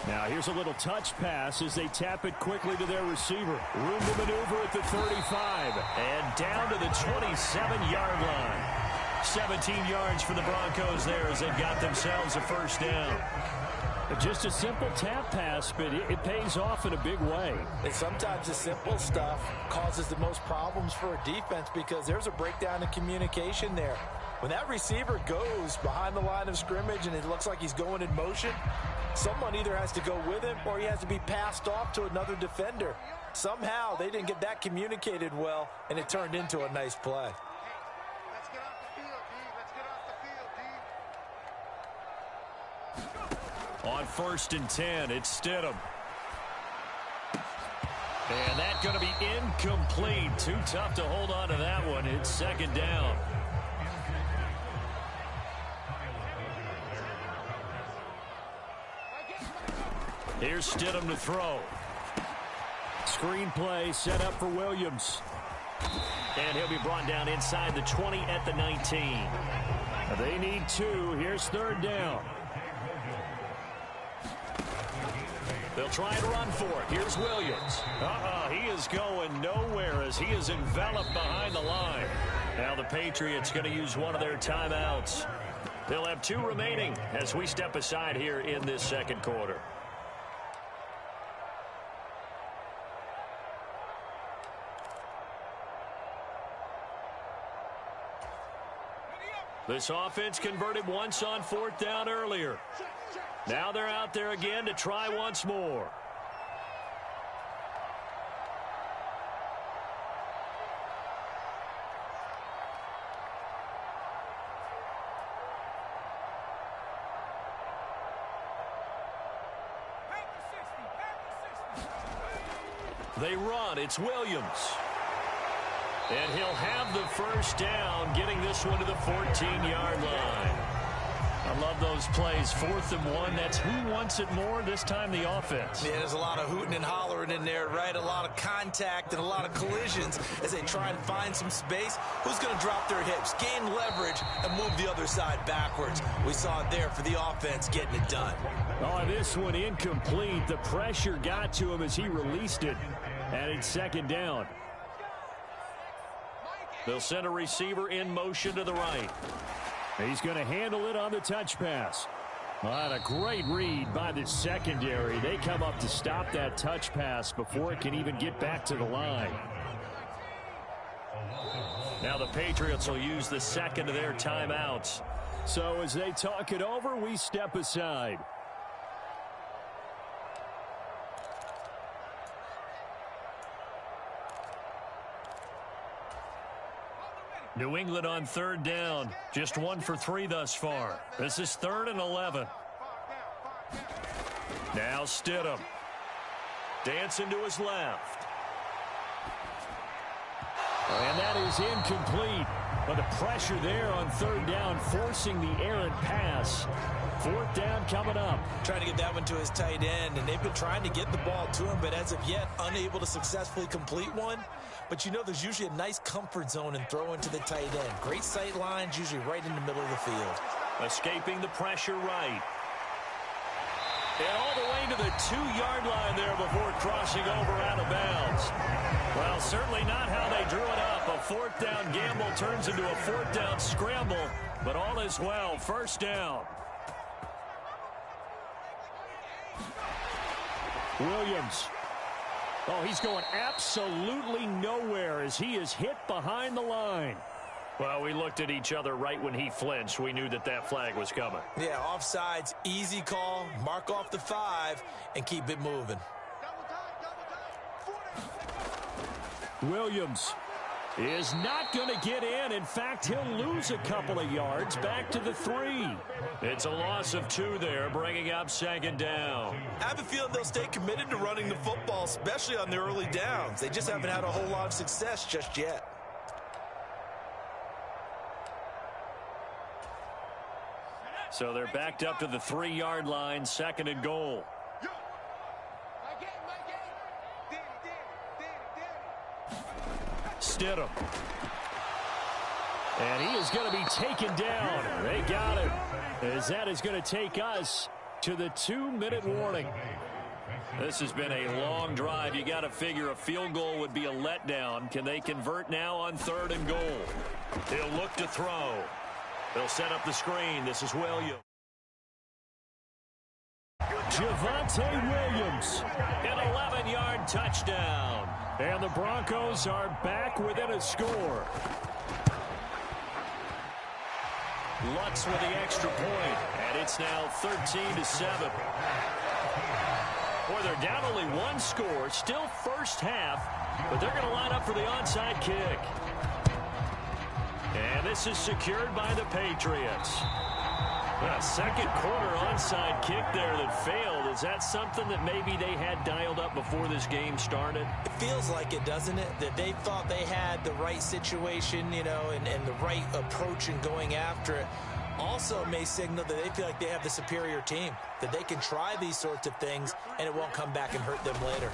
Now here's a little touch pass as they tap it quickly to their receiver. Room to maneuver at the 35 and down to the 27-yard line. 17 yards for the Broncos there as they've got themselves a first down. Just a simple tap pass, but it pays off in a big way. And sometimes the simple stuff causes the most problems for a defense because there's a breakdown in communication there. When that receiver goes behind the line of scrimmage and it looks like he's going in motion, someone either has to go with him or he has to be passed off to another defender. Somehow they didn't get that communicated well, and it turned into a nice play. Let's get off the field, D. Let's get off the field, D. On 1st and 10, it's Stidham. And that's going to be incomplete. Too tough to hold on to that one. It's 2nd down. Here's Stidham to throw. Screen play set up for Williams. And he'll be brought down inside the 20 at the 19. They need 2. Here's 3rd down. They'll try and run for it. Here's Williams. He is going nowhere as he is enveloped behind the line. Now the Patriots going to use one of their timeouts. They'll have 2 remaining as we step aside here in this 2nd quarter. This offense converted once on 4th down earlier. Now they're out there again to try once more. They run. It's Williams. And he'll have the first down, getting this one to the 14-yard line. I love those plays. 4th and 1. That's who wants it more, this time the offense. Yeah, there's a lot of hooting and hollering in there, right? A lot of contact and a lot of collisions as they try and find some space. Who's going to drop their hips, gain leverage, and move the other side backwards? We saw it there for the offense getting it done. Oh, this one incomplete. The pressure got to him as he released it. And it's 2nd down. They'll send a receiver in motion to the right. He's going to handle it on the touch pass. What a great read by the secondary. They come up to stop that touch pass before it can even get back to the line. Now the Patriots will use the 2nd of their timeouts. So as they talk it over, we step aside. New England on 3rd down. Just 1 for 3 thus far. This is 3rd and 11. Now Stidham. Dancing to his left. And that is incomplete. But the pressure there on 3rd down, forcing the errant pass. 4th down coming up. Trying to get that one to his tight end, and they've been trying to get the ball to him, but as of yet, unable to successfully complete one. But you know there's usually a nice comfort zone in throwing to the tight end. Great sight lines, usually right in the middle of the field. Escaping the pressure right. And all the way to the 2-yard line there before crossing over out of bounds. Well, certainly not how they drew it up. A 4th down gamble turns into a 4th down scramble, but all is well. 1st down. Williams. Oh, he's going absolutely nowhere as he is hit behind the line. Well, we looked at each other right when he flinched. We knew that that flag was coming. Yeah, offsides, easy call, mark off the 5, and keep it moving. Williams is not going to get in. In fact, he'll lose a couple of yards back to the 3. It's a loss of 2 there, bringing up second down. I have a feeling they'll stay committed to running the football, especially on the early downs. They just haven't had a whole lot of success just yet. So they're backed up to the 3-yard line, 2nd and goal. Stidham. And he is going to be taken down. They got him. As that is going to take us to the 2-minute warning. This has been a long drive. You got to figure a field goal would be a letdown. Can they convert now on 3rd and goal? He'll look to throw. They'll set up the screen. This is Williams. Javonte Williams. An 11-yard touchdown. And the Broncos are back within a score. Lutz with the extra point, and it's now 13-7. Boy, they're down only 1 score, still first half, but they're going to line up for the onside kick. And this is secured by the Patriots. A second quarter onside kick there that failed. Is that something that maybe they had dialed up before this game started? It feels like it, doesn't it? That they thought they had the right situation, you know, and the right approach in going after it. Also may signal that they feel like they have the superior team, that they can try these sorts of things and it won't come back and hurt them later.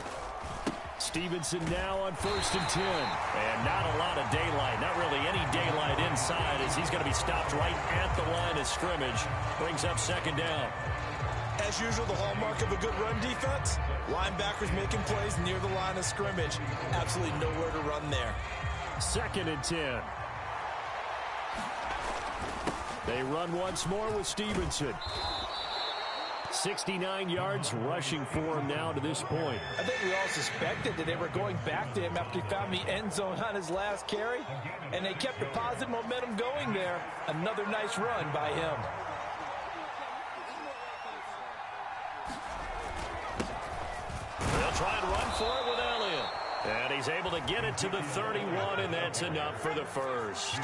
Stevenson now on 1st and 10. And not a lot of daylight. Not really any daylight inside as he's going to be stopped right at the line of scrimmage. Brings up 2nd down. As usual, the hallmark of a good run defense, linebackers making plays near the line of scrimmage. Absolutely nowhere to run there. 2nd and 10. They run once more with Stevenson. 69 yards rushing for him now to this point. I think we all suspected that they were going back to him after he found the end zone on his last carry, and they kept the positive momentum going there. Another nice run by him. They'll try and run for it with Elliott. And he's able to get it to the 31, and that's enough for the first.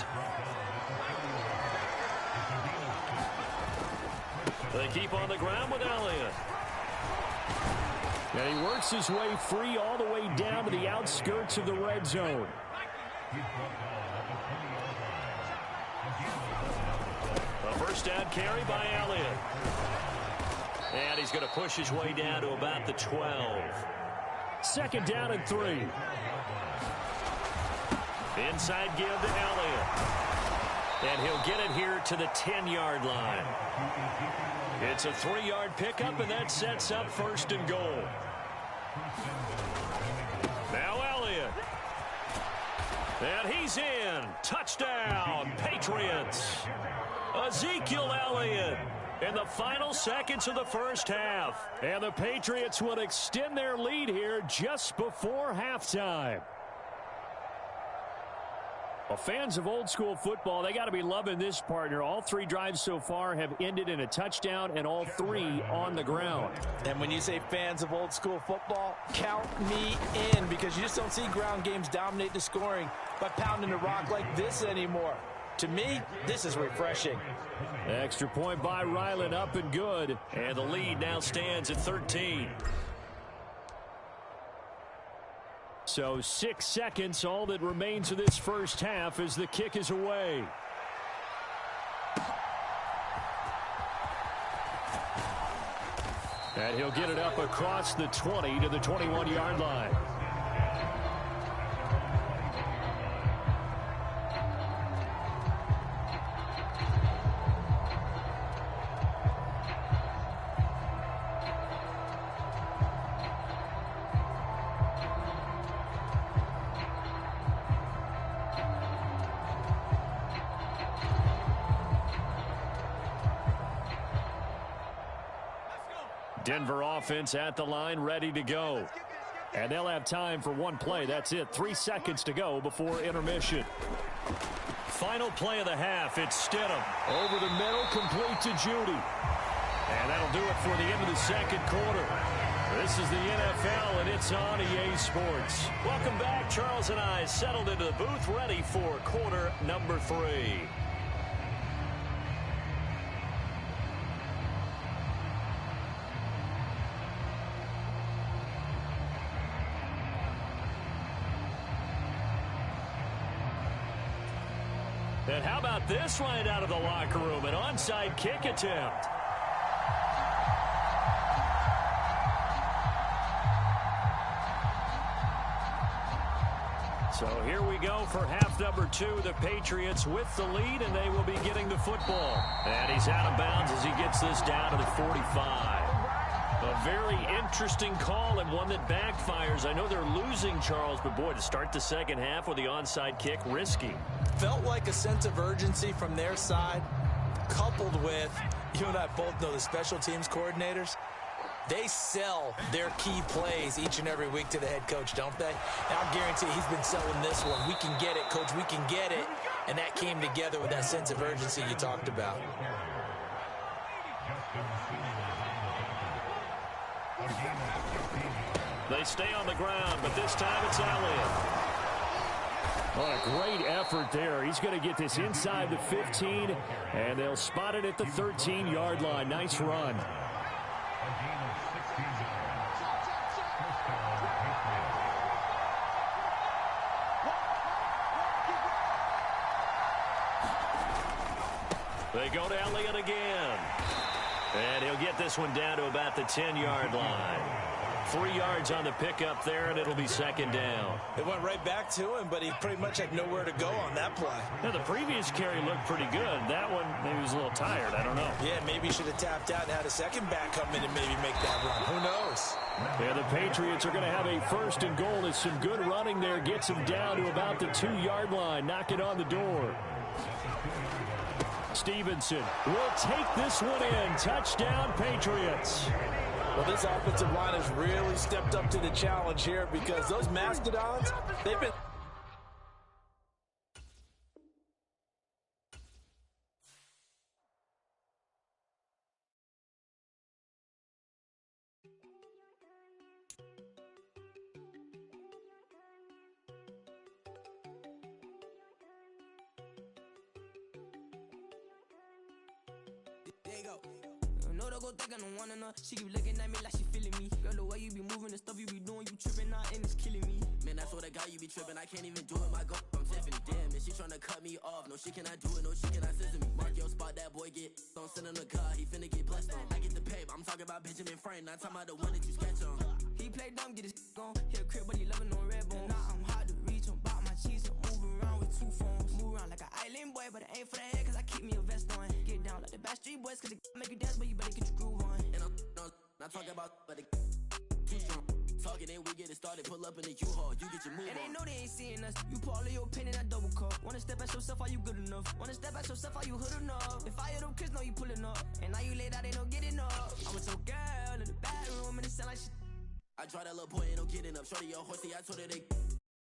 They keep on the ground with Elliott. And he works his way free all the way down to the outskirts of the red zone. A first down carry by Elliott. And he's going to push his way down to about the 12. 2nd down and 3. Inside give to Elliott. And he'll get it here to the 10-yard line. It's a 3-yard pickup, and that sets up 1st and goal. Now Elliott. And he's in. Touchdown, Patriots. Ezekiel Elliott in the final seconds of the first half. And the Patriots will extend their lead here just before halftime. Well, fans of old school football, they got to be loving this partner. All 3 drives so far have ended in a touchdown, and all 3 on the ground. And when you say fans of old school football, count me in, because you just don't see ground games dominate the scoring by pounding the rock like this anymore. To me, this is refreshing. Extra point by Ryland, up and good. And the lead now stands at 13. So 6 seconds, all that remains of this first half as the kick is away. And he'll get it up across the 20 to the 21-yard line. Denver offense at the line, ready to go. And they'll have time for one play. That's it. 3 seconds to go before intermission. Final play of the half. It's Stidham. Over the middle, complete to Judy. And that'll do it for the end of the second quarter. This is the NFL, and it's on EA Sports. Welcome back. Charles and I settled into the booth, ready for quarter number 3. And how about this right out of the locker room? An onside kick attempt. So here we go for half number 2. The Patriots with the lead, and they will be getting the football. And he's out of bounds as he gets this down to the 45. A very interesting call and one that backfires. I know they're losing, Charles, but boy, to start the second half with the onside kick, risky. Felt like a sense of urgency from their side, coupled with, you and I both know the special teams coordinators. They sell their key plays each and every week to the head coach, don't they? And I'll guarantee he's been selling this one. We can get it, coach, we can get it. And that came together with that sense of urgency you talked about. They stay on the ground, but this time it's Elliott. What a great effort there. He's going to get this inside the 15, and they'll spot it at the 13-yard line. Nice run. They go to Elliott again. And he'll get this one down to about the 10-yard line. 3 yards on the pickup there, and it'll be second down. It went right back to him, but he pretty much had nowhere to go on that play. Now, the previous carry looked pretty good. That one, maybe he was a little tired. I don't know. Yeah, maybe he should have tapped out and had a second back come in and maybe make that run. Who knows? Yeah, the Patriots are going to have a first and goal. It's some good running there. Gets him down to about the 2-yard line. Knock it on the door. Stevenson will take this one in. Touchdown, Patriots. Well, this offensive line has really stepped up to the challenge here because those Mastodons, they've been... She keep looking at me like she feeling me. Girl, the way you be moving the stuff you be doing, you tripping out and it's killing me. Man, that's what I got, you be tripping. I can't even do it, my go. I'm Tiffany, damn, and she tryna cut me off. No, she cannot do it, no, she cannot scissor me. Mark your spot, that boy get. Don't send him the car, he finna get blessed on. I get the paper, I'm talking about Benjamin Franklin, not talking about the one that you sketch on. He play dumb, get his gone. Hit a crib, but he loving on red bone. Now I'm hard to reach, I'm about my cheese, I'm moving around with 2 phones. Move around like an island boy, but it ain't for the head, cause I keep me a vest on. Get down like the Backstreet Boys, cause it make you dance, but you better get your groove on. And I'm not talking about, but it too strong. Talking, then we get it started. Pull up in the U-Haul, you get your move on. And they know they ain't seeing us. You pull all of your pen in that double cup. Wanna step at yourself, are you good enough? Wanna step at yourself, are you hood enough? If I hear them kids, know you pulling up. And now you laid out, they don't get enough. I'm with some girl in the bedroom, and it sound like shit. I draw that little boy, ain't no getting up. Shorty, your horsey, I told her they